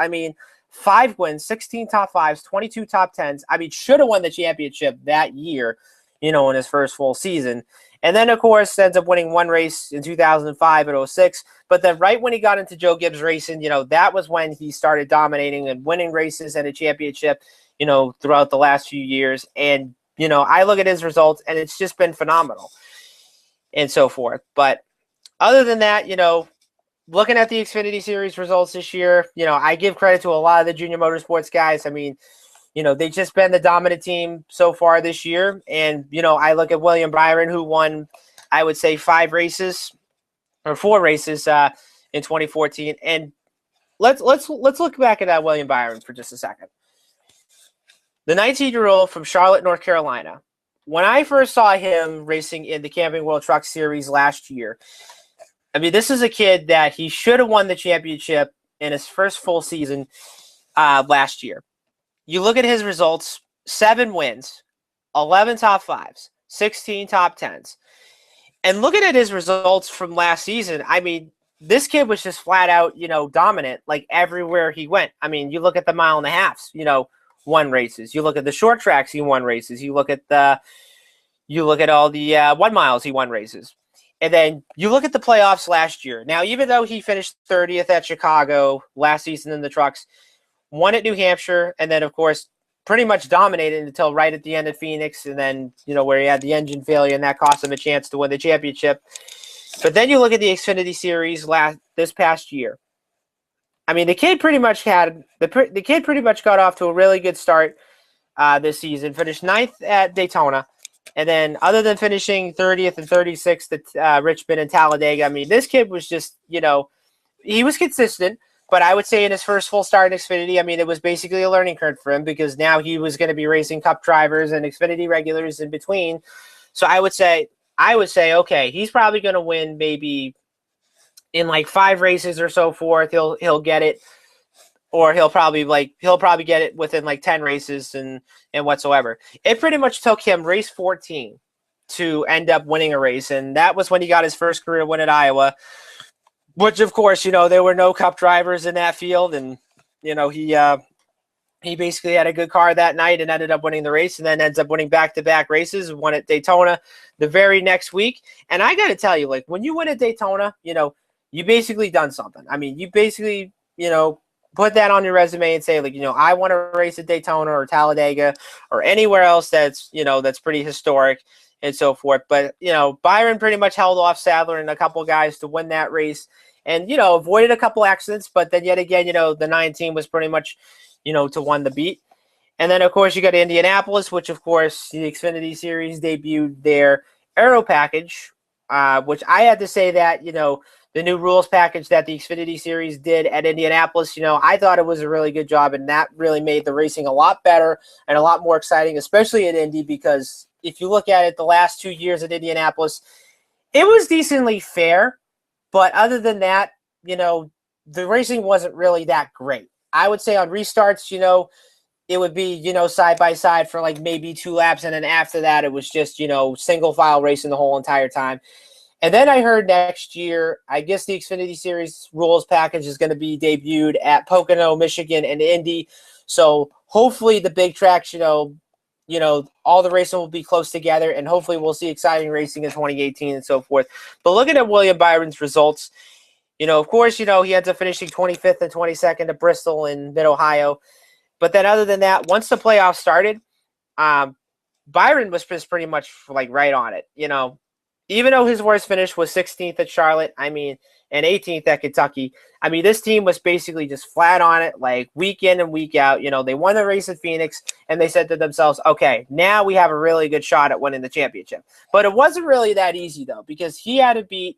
5 wins, 16 top 5s, 22 top 10s. Should have won the championship that year, in his first full season. And then, of course, ends up winning 1 race in 2005 at 06. But then right when he got into Joe Gibbs Racing, that was when he started dominating and winning races and a championship, throughout the last few years. And, I look at his results, and it's just been phenomenal and so forth. But other than that, looking at the Xfinity Series results this year, I give credit to a lot of the junior motorsports guys. They've just been the dominant team so far this year. And, I look at William Byron, who won, I would say, 4 races in 2014. And let's look back at that William Byron for just a second. The 19-year-old from Charlotte, North Carolina. When I first saw him racing in the Camping World Truck Series last year, this is a kid that he should have won the championship in his first full season last year. You look at his results, 7 wins, 11 top 5s, 16 top 10s. And looking at his results from last season, this kid was just flat out, dominant everywhere he went. You look at the mile and a halves, won races. You look at the short tracks, he won races. You look at all the 1 miles, he won races. And then you look at the playoffs last year. Now, even though he finished 30th at Chicago last season in the trucks, won at New Hampshire, and then, of course, pretty much dominated until right at the end at Phoenix, and then, where he had the engine failure, and that cost him a chance to win the championship. But then you look at the Xfinity Series this past year. The kid pretty much got off to a really good start this season, finished 9th at Daytona, and then other than finishing 30th and 36th at Richmond and Talladega, this kid was just, he was consistent. But I would say in his first full start in Xfinity, it was basically a learning curve for him because now he was going to be racing Cup drivers and Xfinity regulars in between. So I would say, okay, he's probably going to win maybe in 5 races or so forth. He'll get it, or he'll probably get it within 10 races and whatsoever. It pretty much took him race 14 to end up winning a race, and that was when he got his first career win at Iowa. Which, of course, there were no Cup drivers in that field, and he basically had a good car that night and ended up winning the race, and then ends up winning back-to-back races. Won at Daytona the very next week, and I got to tell you, when you win at Daytona, you basically done something. You basically put that on your resume and say I want to race at Daytona or Talladega or anywhere else that's that's pretty historic and so forth. But Byron pretty much held off Sadler and a couple guys to win that race. And, avoided a couple accidents, but then yet again, the 9 team was pretty much, to win the beat. And then, of course, you got Indianapolis, which, of course, the Xfinity Series debuted their Aero package, which I had to say that, the new rules package that the Xfinity Series did at Indianapolis, I thought it was a really good job, and that really made the racing a lot better and a lot more exciting, especially at Indy, because if you look at it, the last 2 years at Indianapolis, it was decently fair. But other than that, the racing wasn't really that great. I would say on restarts, it would be, side by side for maybe 2 laps. And then after that, it was just, single file racing the whole entire time. And then I heard next year, I guess the Xfinity Series rules package is going to be debuted at Pocono, Michigan and Indy. So hopefully the big tracks, all the racing will be close together, and hopefully we'll see exciting racing in 2018 and so forth. But looking at William Byron's results, of course, he ends up finishing 25th and 22nd at Bristol in Mid-Ohio. But then other than that, once the playoffs started, Byron was just pretty much right on it. even though his worst finish was 16th at Charlotte, I mean, and 18th at Kentucky, I mean, this team was basically just flat on it, like week in and week out. You know, they won the race at Phoenix, and they said to themselves, okay, now we have a really good shot at winning the championship. But it wasn't really that easy, though, because he had to beat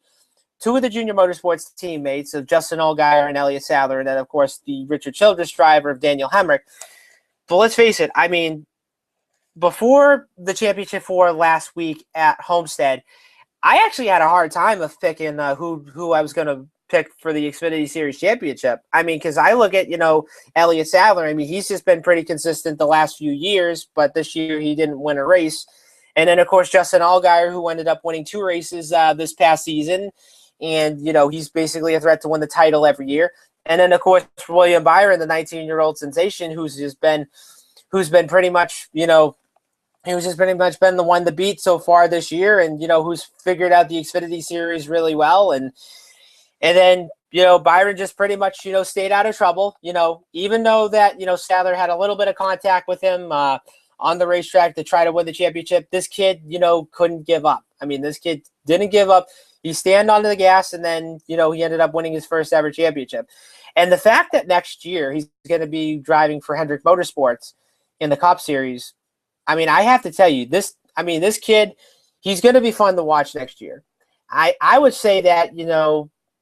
two of the Junior Motorsports teammates of Justin Allgaier and Elliott Sadler, and then, of course, the Richard Childress driver of Daniel Hemrick. But let's face it, I mean, before the championship for last week at Homestead, I actually had a hard time of picking who I was going to pick for the Xfinity Series Championship. I mean, because I look at, Elliott Sadler. I mean, he's just been pretty consistent the last few years, but this year he didn't win a race. And then, of course, Justin Allgaier, who ended up winning 2 races this past season. And, he's basically a threat to win the title every year. And then, of course, William Byron, the 19-year-old sensation, who's been pretty much, who's just pretty much been the one to beat so far this year, and who's figured out the Xfinity Series really well, and then Byron just pretty much stayed out of trouble. Even though that Sadler had a little bit of contact with him on the racetrack to try to win the championship, this kid couldn't give up. I mean, this kid didn't give up. He stand onto the gas, and then he ended up winning his first ever championship. And the fact that next year he's going to be driving for Hendrick Motorsports in the Cup Series, I mean, I have to tell you, this kid, he's going to be fun to watch next year. I would say that,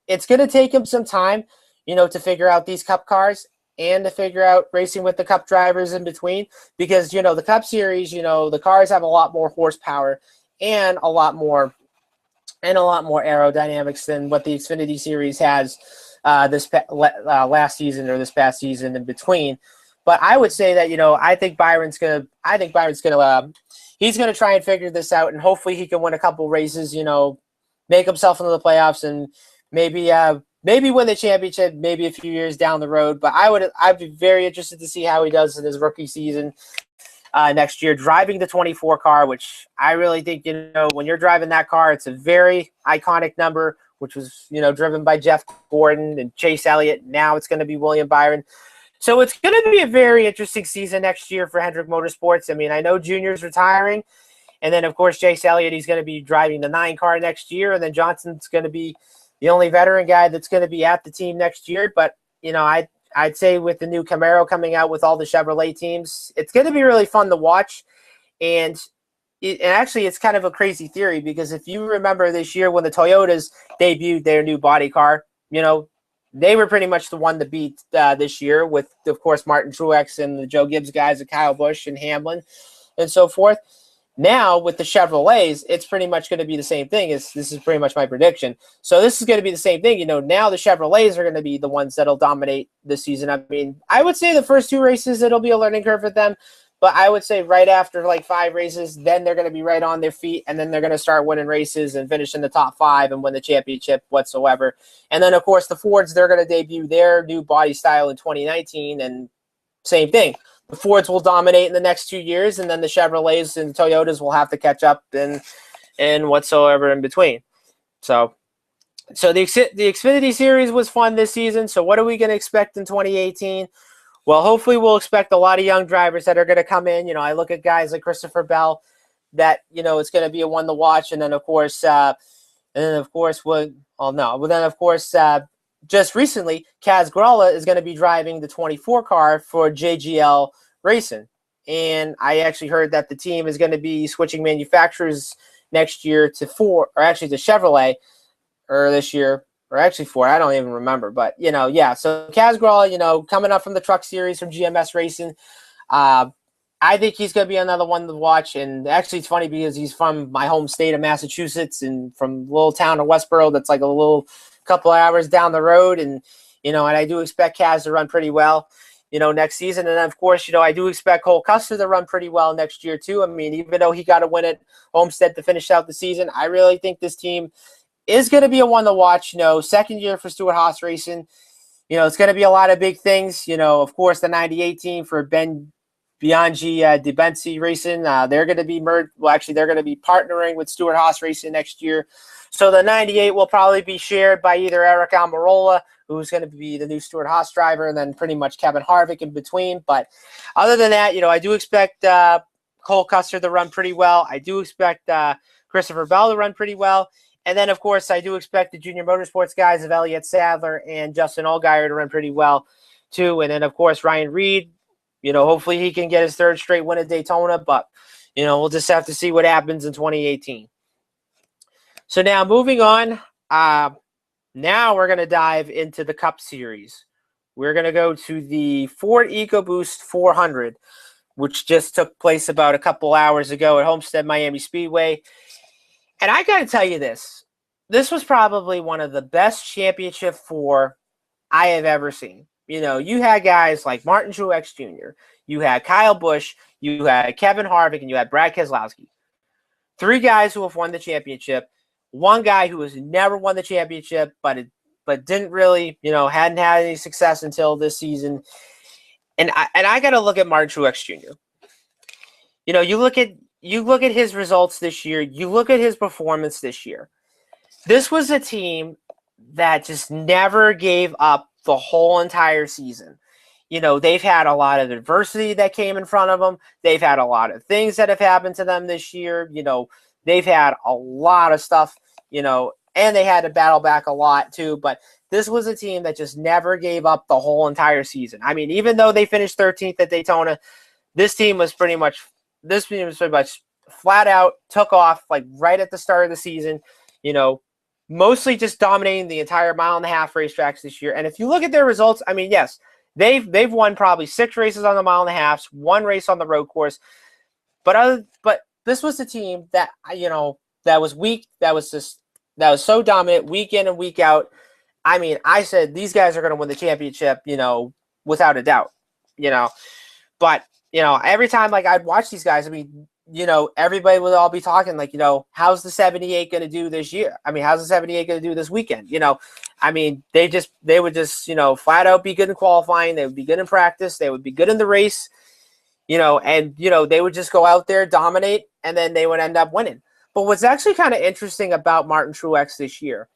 it's going to take him some time, to figure out these Cup cars and to figure out racing with the Cup drivers in between, because, the Cup Series, the cars have a lot more horsepower and a lot more aerodynamics than what the Xfinity Series has last season or this past season in between. But I would say that, I think Byron's gonna he's gonna try and figure this out, and hopefully he can win a couple races, make himself into the playoffs, and maybe win the championship maybe a few years down the road. But I'd be very interested to see how he does in his rookie season next year, driving the 24 car, which I really think, when you're driving that car, it's a very iconic number, which was, driven by Jeff Gordon and Chase Elliott. Now it's going to be William Byron. So it's going to be a very interesting season next year for Hendrick Motorsports. I mean, I know Junior's retiring, and then, of course, Chase Elliott, he's going to be driving the 9 car next year, and then Johnson's going to be the only veteran guy that's going to be at the team next year. But, I'd say with the new Camaro coming out with all the Chevrolet teams, it's going to be really fun to watch. And actually, it's kind of a crazy theory, because if you remember this year when the Toyotas debuted their new body car, they were pretty much the one to beat this year with, of course, Martin Truex and the Joe Gibbs guys, and Kyle Busch and Hamlin and so forth. Now, with the Chevrolets, it's pretty much going to be the same thing. This is pretty much my prediction. So this is going to be the same thing. Now the Chevrolets are going to be the ones that'll dominate this season. I mean, I would say the first 2 races, it'll be a learning curve for them. But I would say right after like 5 races, then they're going to be right on their feet, and then they're going to start winning races and finish in the top 5 and win the championship whatsoever. And then, of course, the Fords, they're going to debut their new body style in 2019, and same thing. The Fords will dominate in the next 2 years, and then the Chevrolets and the Toyotas will have to catch up and whatsoever in between. So the Xfinity Series was fun this season. So what are we going to expect in 2018? Well, hopefully we'll expect a lot of young drivers that are going to come in. I look at guys like Christopher Bell that, it's going to be a one to watch. And then, of course, just recently, Kaz Gralla is going to be driving the 24 car for JGL Racing. And I actually heard that the team is going to be switching manufacturers next year to Chevrolet, or this year, or actually Ford. I don't even remember. But, so Kaz Gralla, coming up from the Truck Series from GMS Racing, I think he's going to be another one to watch. And actually, it's funny because he's from my home state of Massachusetts, and from a little town of Westboro that's like a little couple of hours down the road. And, and I do expect Kaz to run pretty well, next season. And then, of course, I do expect Cole Custer to run pretty well next year too. I mean, even though he got a win at Homestead to finish out the season, I really think this team is going to be a one to watch. Second year for Stewart-Haas Racing. It's going to be a lot of big things. Of course, the 98 team for Ben Bianchi DeBensi Racing. They're going to be they're going to be partnering with Stewart-Haas Racing next year. So the 98 will probably be shared by either Eric Almirola, who's going to be the new Stewart-Haas driver, and then pretty much Kevin Harvick in between. But other than that, I do expect Cole Custer to run pretty well. I do expect Christopher Bell to run pretty well. And then, of course, I do expect the Junior Motorsports guys of Elliott Sadler and Justin Allgaier to run pretty well, too. And then, of course, Ryan Reed, hopefully he can get his third straight win at Daytona. But, we'll just have to see what happens in 2018. So now moving on, now we're going to dive into the Cup Series. We're going to go to the Ford Ecoboost 400, which just took place about a couple hours ago at Homestead Miami Speedway. And I got to tell you this. This was probably one of the best championship 4 I have ever seen. You had guys like Martin Truex Jr., you had Kyle Busch, you had Kevin Harvick, and you had Brad Keselowski. 3 guys who have won the championship. 1 guy who has never won the championship, but didn't really, hadn't had any success until this season. And I got to look at Martin Truex Jr. You look at his results this year. You look at his performance this year. This was a team that just never gave up the whole entire season. They've had a lot of adversity that came in front of them. They've had a lot of things that have happened to them this year. They've had a lot of stuff, and they had to battle back a lot too. But this was a team that just never gave up the whole entire season. I mean, even though they finished 13th at Daytona, this team was pretty much flat out took off like right at the start of the season, mostly just dominating the entire mile-and-a-half racetracks this year. And if you look at their results, I mean, yes, they've won probably 6 races on the mile-and-a-half, 1 race on the road course. But this was a team that, that was weak, that was so dominant week in and week out. I mean, I said these guys are going to win the championship, without a doubt, But, every time like I'd watch these guys, I mean, everybody would all be talking like, how's the 78 going to do this year? I mean, how's the 78 going to do this weekend? I mean, they would just, flat out be good in qualifying. They would be good in practice. They would be good in the race, and, they would just go out there, dominate, and then they would end up winning. But what's actually kind of interesting about Martin Truex this year,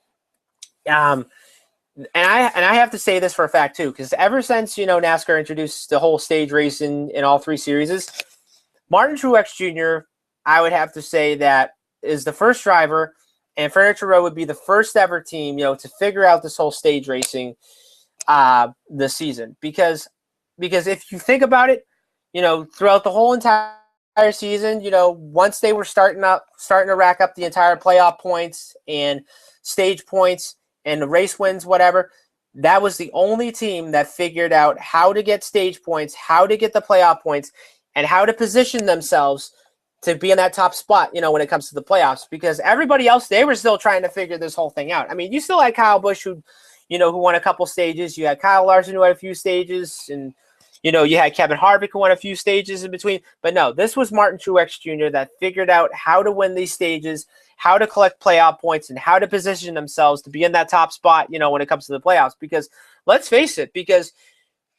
and I have to say this for a fact too, because ever since, NASCAR introduced the whole stage race in all 3 series, Martin Truex Jr., I would have to say that is the first driver, and Furniture Row would be the first ever team, to figure out this whole stage racing this season. Because if you think about it, throughout the whole entire season, once they were starting to rack up the entire playoff points and stage points and the race wins, whatever, that was the only team that figured out how to get stage points, how to get the playoff points, and how to position themselves to be in that top spot, when it comes to the playoffs. Because everybody else, they were still trying to figure this whole thing out. I mean, you still had Kyle Busch who won a couple stages. You had Kyle Larson who had a few stages, and you had Kevin Harvick who won a few stages in between. But no, this was Martin Truex Jr. that figured out how to win these stages, how to collect playoff points, and how to position themselves to be in that top spot, when it comes to the playoffs. Because let's face it, because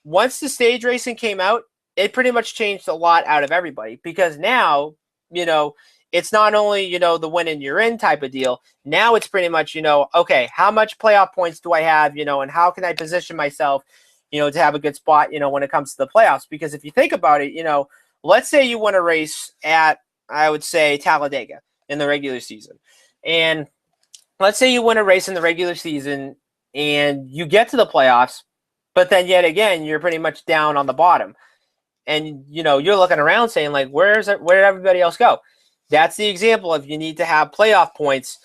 once the stage racing came out, it pretty much changed a lot out of everybody. Because now, it's not only, the win and you're in type of deal. Now it's pretty much, okay, how much playoff points do I have, and how can I position myself, to have a good spot, when it comes to the playoffs. Because if you think about it, let's say you win a race at, I would say, Talladega in the regular season. And let's say you win a race in the regular season and you get to the playoffs, but then yet again, you're pretty much down on the bottom. And, you're looking around saying, like, where did everybody else go? That's the example of you need to have playoff points,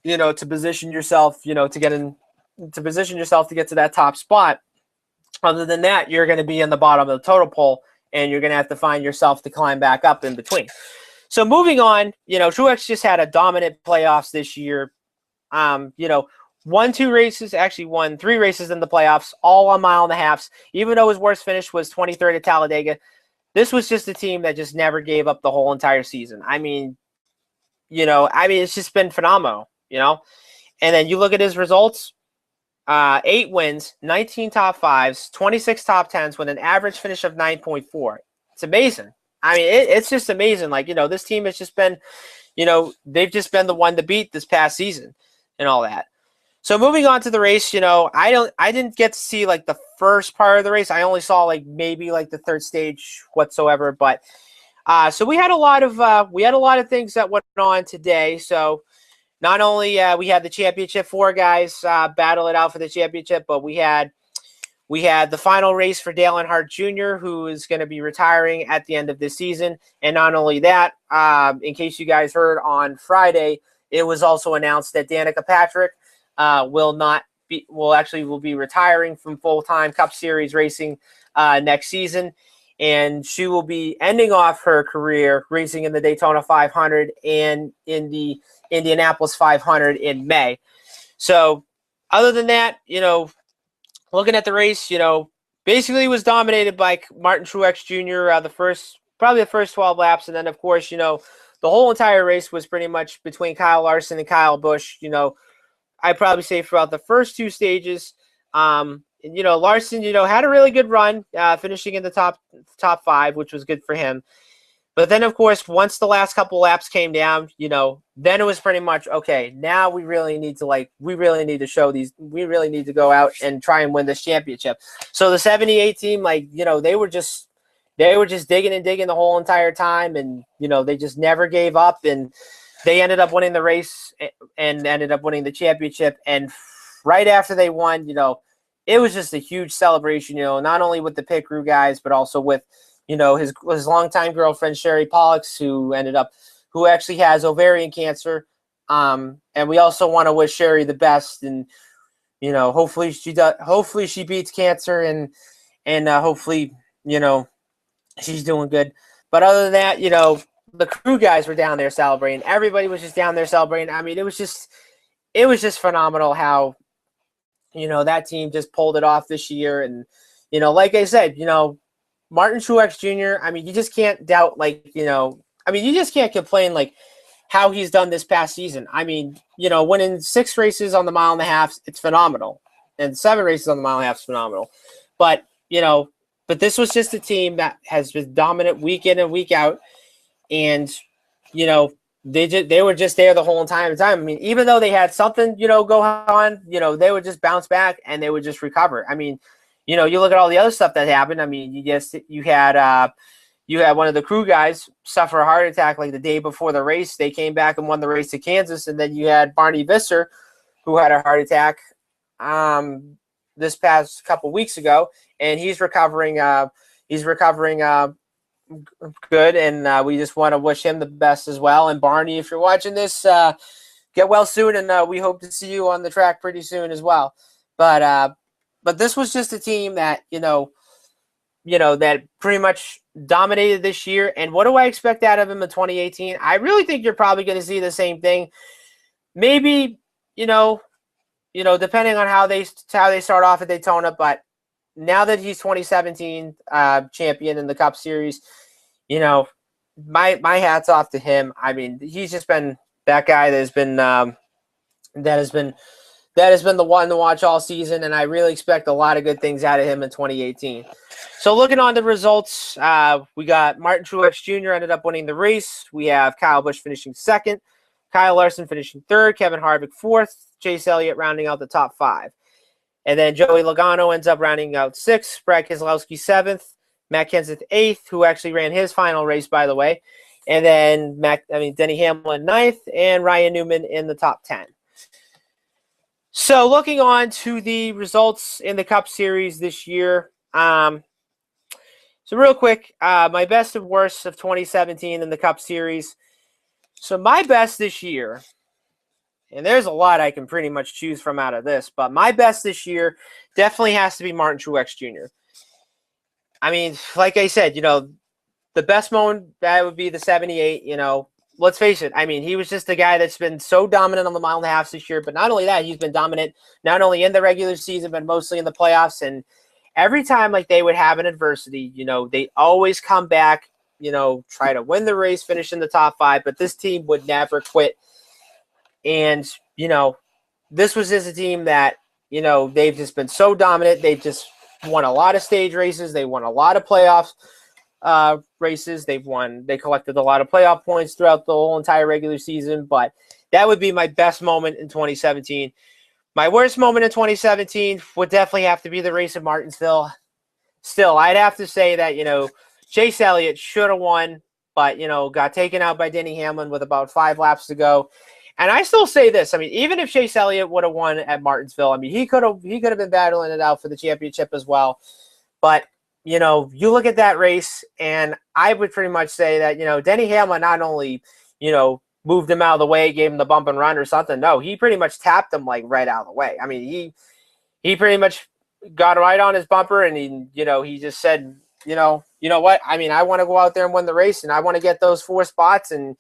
to position yourself, to position yourself to get to that top spot. Other than that, you're going to be in the bottom of the total poll, and you're going to have to find yourself to climb back up in between. So moving on, Truex just had a dominant playoffs this year. Won 3 races in the playoffs, all on mile-and-a-halves. Even though his worst finish was 23rd at Talladega, this was just a team that just never gave up the whole entire season. I mean, it's just been phenomenal, And then you look at his results, 8 wins, 19 top 5s, 26 top 10s with an average finish of 9.4. It's amazing. I mean, it's just amazing. Like, this team has just been, they've just been the one to beat this past season and all that. So moving on to the race, I didn't get to see like the first part of the race. I only saw like maybe like the third stage whatsoever. But So we had a lot of things that went on today. So not only we had the championship, four guys battle it out for the championship, but we had the final race for Dale Earnhardt Jr., who is going to be retiring at the end of this season. And not only that, in case you guys heard on Friday, it was also announced that Danica Patrick will be retiring from full-time Cup Series racing next season. And she will be ending off her career racing in the Daytona 500 and in the Indianapolis 500 in May. So other than that, looking at the race, basically it was dominated by Martin Truex Jr. Probably the first 12 laps. And then, of course, the whole entire race was pretty much between Kyle Larson and Kyle Busch. I'd probably say throughout the first two stages, Larson, had a really good run, finishing in the top five, which was good for him. But then, of course, once the last couple laps came down, then it was pretty much, okay, now we really need to show these. We really need to go out and try and win this championship. So the 78 team, they were just digging and digging the whole entire time. And, they just never gave up. And they ended up winning the race and ended up winning the championship. And right after they won, it was just a huge celebration, not only with the pit crew guys, but also with, his longtime girlfriend, Sherry Pollux, who actually has ovarian cancer. And we also want to wish Sherry the best. And, hopefully she beats cancer and hopefully, she's doing good. But other than that, the crew guys were down there celebrating. Everybody was just down there celebrating. I mean, it was just phenomenal how, that team just pulled it off this year. And, like I said, Martin Truex Jr., I mean, you just can't doubt, you just can't complain, how he's done this past season. I mean, winning 6 races on the mile and a half, it's phenomenal. And 7 races on the mile and a half is phenomenal. But, but this was just a team that has been dominant week in and week out. And, they were just there the whole entire time. I mean, even though they had something, go on, they would just bounce back and they would just recover. I mean, you look at all the other stuff that happened. I mean, you had one of the crew guys suffer a heart attack the day before the race. They came back and won the race to Kansas. And then you had Barney Visser, who had a heart attack this past couple weeks ago, and he's recovering good, and we just want to wish him the best as well. And Barney, if you're watching this, get well soon, and we hope to see you on the track pretty soon as well. But this was just a team that that pretty much dominated this year. And what do I expect out of him in 2018? I really think you're probably going to see the same thing. Maybe depending on how they start off at Daytona, but now that he's 2017 champion in the Cup Series, my hat's off to him. I mean, he's just been that guy that has been the one to watch all season, and I really expect a lot of good things out of him in 2018. So looking on the results, we got Martin Truex Jr. ended up winning the race. We have Kyle Busch finishing second, Kyle Larson finishing third, Kevin Harvick fourth, Chase Elliott rounding out the top 5. And then Joey Logano ends up rounding out 6th, Brad Keselowski 7th, Matt Kenseth 8th, who actually ran his final race, by the way. And then Denny Hamlin 9th, and Ryan Newman in the top 10. So looking on to the results in the Cup Series this year. So real quick, my best and worst of 2017 in the Cup Series. So my best this year, and there's a lot I can pretty much choose from out of this, but my best this year definitely has to be Martin Truex Jr. I mean, like I said, the best moment, that would be the 78, Let's face it. I mean, he was just a guy that's been so dominant on the mile and a half this year. But not only that, he's been dominant not only in the regular season, but mostly in the playoffs. And every time they would have an adversity, they always come back, try to win the race, finish in the top 5. But this team would never quit. And, this was just a team that, they've just been so dominant. They've just won a lot of stage races. They won a lot of playoffs. Races. They collected a lot of playoff points throughout the whole entire regular season, but that would be my best moment in 2017. My worst moment in 2017 would definitely have to be the race at Martinsville. Still, I'd have to say that, Chase Elliott should have won. but, got taken out by Denny Hamlin with about 5 laps to go. And I still say this. I mean, even if Chase Elliott would have won at Martinsville, I mean, he could have been battling it out for the championship as well. But, you look at that race, and I would pretty much say that, Denny Hamlin not only, moved him out of the way, gave him the bump and run or something. No, he pretty much tapped him like right out of the way. I mean, he pretty much got right on his bumper, and he just said, you know what? I mean, I want to go out there and win the race, and I want to get those 4 spots, and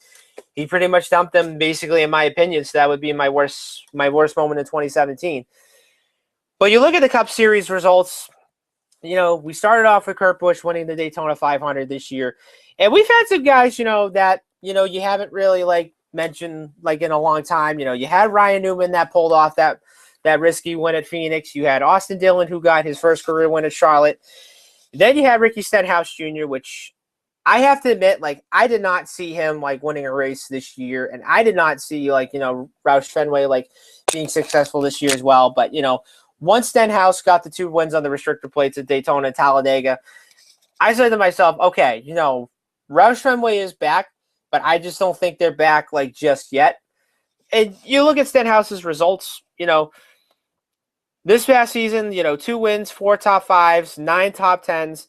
he pretty much dumped them, basically, in my opinion. So that would be my worst moment in 2017. But you look at the Cup Series results. We started off with Kurt Busch winning the Daytona 500 this year, and we've had some guys, that you haven't really mentioned in a long time. You had Ryan Newman that pulled off that risky win at Phoenix. You had Austin Dillon, who got his first career win at Charlotte. Then you had Ricky Stenhouse Jr., which I have to admit, I did not see him winning a race this year, and I did not see Roush Fenway being successful this year as well. But once Stenhouse got the 2 wins on the restrictor plates at Daytona and Talladega, I said to myself, okay, Roush Fenway is back, but I just don't think they're back just yet. And you look at Stenhouse's results, this past season, 2 wins, 4 top 5s, 9 top 10s.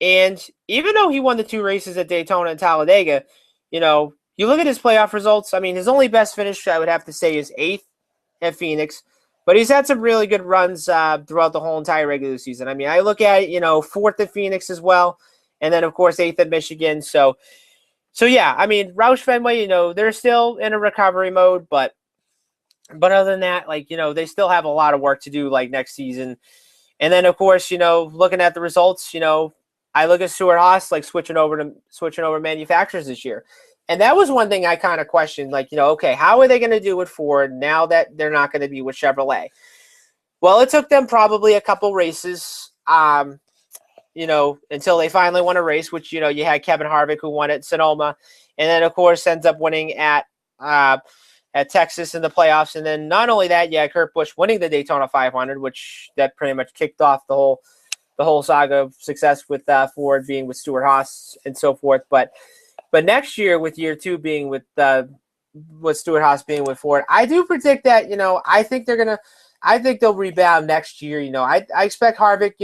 And even though he won the 2 races at Daytona and Talladega, you look at his playoff results. I mean, his only best finish, I would have to say, is 8th at Phoenix. But he's had some really good runs throughout the whole entire regular season. I mean, I look at it, 4th at Phoenix as well. And then, of course, 8th at Michigan. So yeah, I mean, Roush Fenway, they're still in a recovery mode. But other than that, they still have a lot of work to do, next season. And then, of course, looking at the results, I look at Stuart Haas switching over manufacturers this year. And that was one thing I kind of questioned, okay, how are they going to do with Ford now that they're not going to be with Chevrolet? Well, it took them probably a couple races, until they finally won a race, which, you had Kevin Harvick, who won at Sonoma, and then, of course, ends up winning at Texas in the playoffs. And then not only that, Kurt Busch winning the Daytona 500, which that pretty much kicked off the whole saga of success with Ford being with Stuart Haas and so forth. But next year, with year 2 being with Stuart Haas being with Ford, I do predict that, I think they'll rebound next year. I expect Harvick,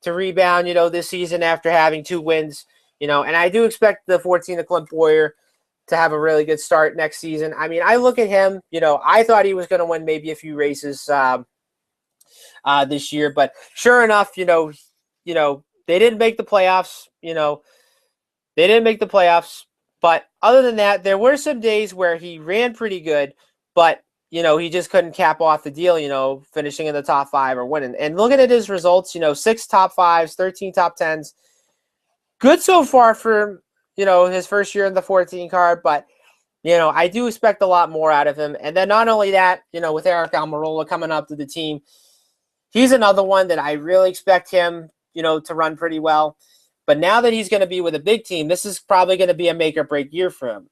to rebound, this season after having 2 wins, and I do expect the 14 of Clint Boyer to have a really good start next season. I mean, I look at him, I thought he was going to win maybe a few races this year, but sure enough, they didn't make the playoffs, they didn't make the playoffs, but other than that, there were some days where he ran pretty good, but, he just couldn't cap off the deal, finishing in the top 5 or winning. And looking at his results, 6 top 5s, 13 top 10s, good so far for, his first year in the 14 car, but, I do expect a lot more out of him. And then not only that, with Eric Almirola coming up to the team, he's another one that I really expect him, to run pretty well. But now that he's going to be with a big team, this is probably going to be a make or break year for him.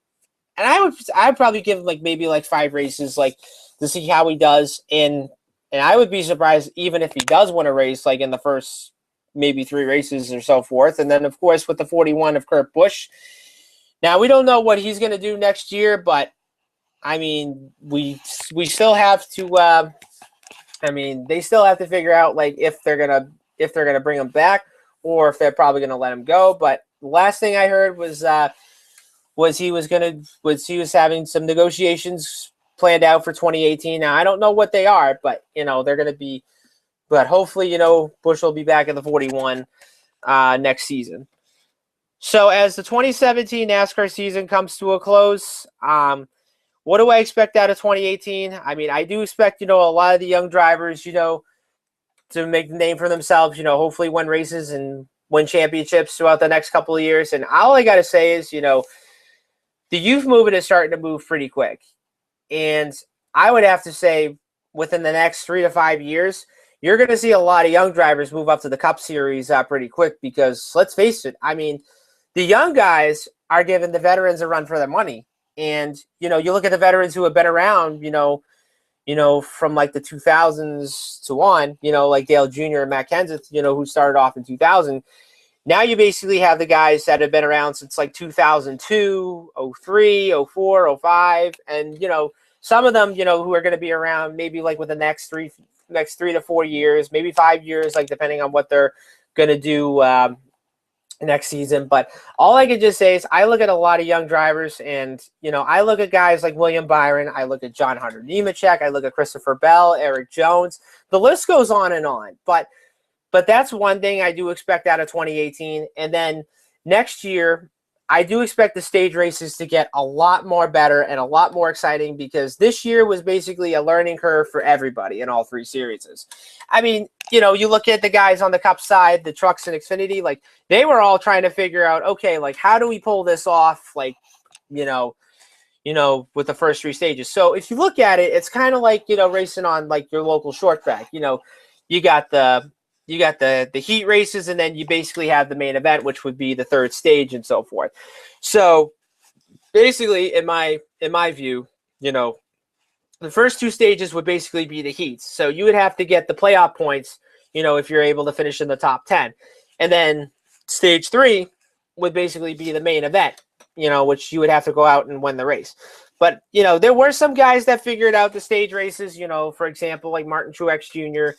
And I'd probably give him maybe 5 races to see how he does. And I would be surprised even if he does win a race in the first maybe 3 races or so forth. And then, of course, with the 41 of Kurt Busch. Now, we don't know what he's going to do next year, but, I mean, we still have to they still have to figure out if they're gonna bring him back or if they're probably gonna let him go. But the last thing I heard was he was having some negotiations planned out for 2018. Now I don't know what they are, but they're gonna be. But hopefully, Busch will be back in the 41 next season. So as the 2017 NASCAR season comes to a close, what do I expect out of 2018? I mean, I do expect, a lot of the young drivers, to make the name for themselves, hopefully win races and win championships throughout the next couple of years. And all I got to say is, the youth movement is starting to move pretty quick. And I would have to say within the next 3 to 5 years, you're going to see a lot of young drivers move up to the Cup Series pretty quick because let's face it, I mean, the young guys are giving the veterans a run for their money. And, you look at the veterans who have been around, from the 2000s to on, like Dale Jr. and Matt Kenseth, who started off in 2000. Now you basically have the guys that have been around since like 2002, 03, 04, 05, and some of them who are going to be around maybe like with the next 3 to 4 years, maybe 5 years, like depending on what they're going to do next season. But all I can just say is I look at a lot of young drivers, and I look at guys like William Byron, I look at John Hunter Nemechek, I look at Christopher Bell, Eric Jones. The list goes on and on. But that's one thing I do expect out of 2018. And then next year, I do expect the stage races to get a lot more better and a lot more exciting, because this year was basically a learning curve for everybody in all three series. I mean, you look at the guys on the Cup side, the trucks and Xfinity, like they were all trying to figure out, okay, like how do we pull this off? Like, with the first three stages. So if you look at it, it's kind of like, racing on like your local short track. You got the heat races, and then you basically have the main event, which would be the third stage and so forth. So basically, in my view, the first two stages would basically be the heats. So you would have to get the playoff points, if you're able to finish in the top 10. And then stage 3 would basically be the main event, which you would have to go out and win the race. But, there were some guys that figured out the stage races, for example, like Martin Truex Jr.,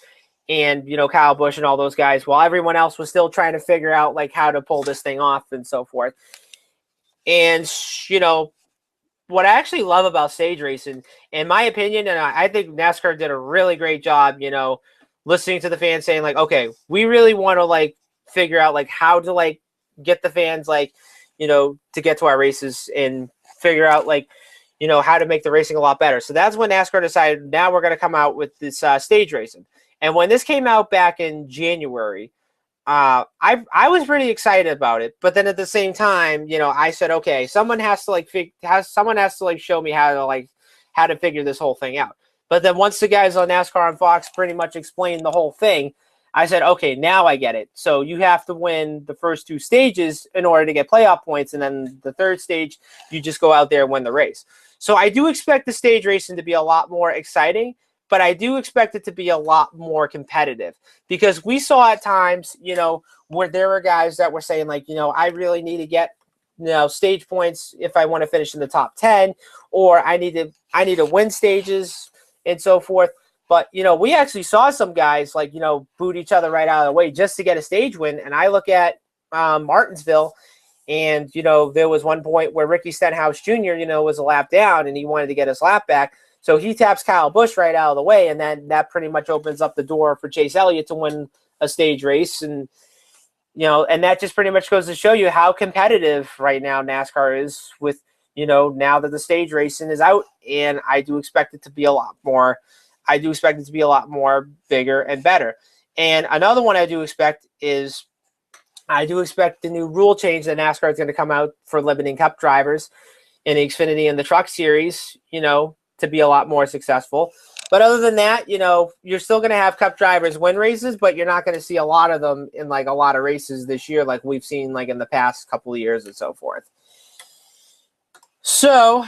and Kyle Busch and all those guys, while everyone else was still trying to figure out like how to pull this thing off and so forth. And what I actually love about stage racing, in my opinion, and I think NASCAR did a really great job, listening to the fans saying like, okay, we really want to like figure out like how to like get the fans like to get to our races and figure out like how to make the racing a lot better. So that's when NASCAR decided, now we're going to come out with this stage racing. And when this came out back in January, I was pretty excited about it. But then at the same time, I said, okay, someone has to show me how to figure this whole thing out. But then once the guys on NASCAR on Fox pretty much explained the whole thing, I said, okay, now I get it. So you have to win the first two stages in order to get playoff points, and then the third stage, you just go out there and win the race. So I do expect the stage racing to be a lot more exciting, but I do expect it to be a lot more competitive, because we saw at times, where there were guys that were saying like, I really need to get, stage points if I want to finish in the top 10, or I need to win stages and so forth. But, we actually saw some guys like, boot each other right out of the way just to get a stage win. And I look at Martinsville, and, there was one point where Ricky Stenhouse Jr., was a lap down and he wanted to get his lap back. So he taps Kyle Busch right out of the way, and then that pretty much opens up the door for Chase Elliott to win a stage race. And, and that just pretty much goes to show you how competitive right now NASCAR is with, now that the stage racing is out. And I do expect it to be a lot more. I do expect it to be a lot more bigger and better. And another one I do expect is I do expect the new rule change that NASCAR is going to come out for limiting Cup drivers in the Xfinity and the Truck Series, to be a lot more successful. But other than that, you're still going to have Cup drivers win races, but you're not going to see a lot of them in like a lot of races this year, like we've seen like in the past couple of years and so forth. So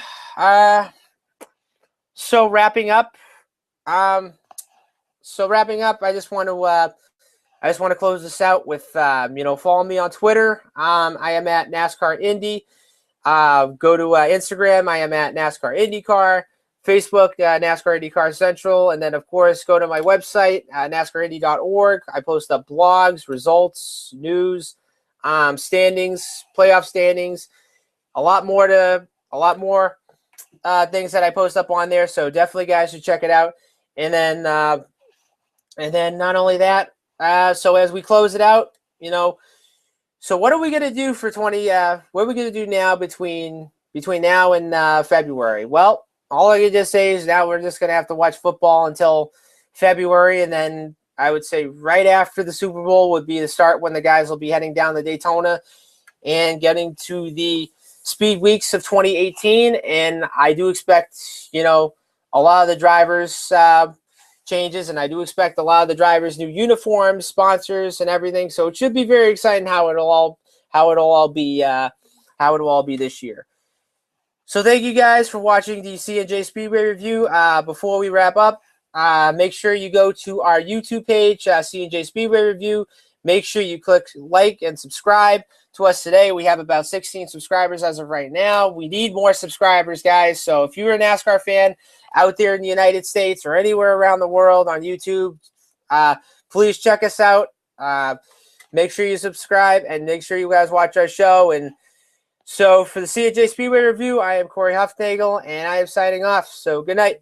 wrapping up, I just want to close this out with, follow me on Twitter. I am at NASCAR Indy. Go to Instagram. I am at NASCAR IndyCar. Facebook, NASCAR IndyCar Central. And then, of course, go to my website, NASCARindy.org. I post up blogs, results, news, standings, playoff standings, a lot more things that I post up on there. So definitely, guys, should check it out. And then not only that, so as we close it out, so what are we going to do for what are we going to do now between now and February? Well, all I can just say is now we're just going to have to watch football until February, and then I would say right after the Super Bowl would be the start when the guys will be heading down to Daytona and getting to the speed weeks of 2018. And I do expect, a lot of the drivers changes, and I do expect a lot of the drivers new uniforms, sponsors, and everything. So it should be very exciting how it'll all be this year. So thank you guys for watching the C J Speedway review. Before we wrap up, make sure you go to our YouTube page, C J Speedway review. Make sure you click like and subscribe to us today. We have about 16 subscribers as of right now. We need more subscribers, guys. So if you're a NASCAR fan out there in the United States or anywhere around the world on YouTube, please check us out. Make sure you subscribe and make sure you guys watch our show. And so for the C J Speedway review, I am Corey Huffnagel, and I am signing off. So good night.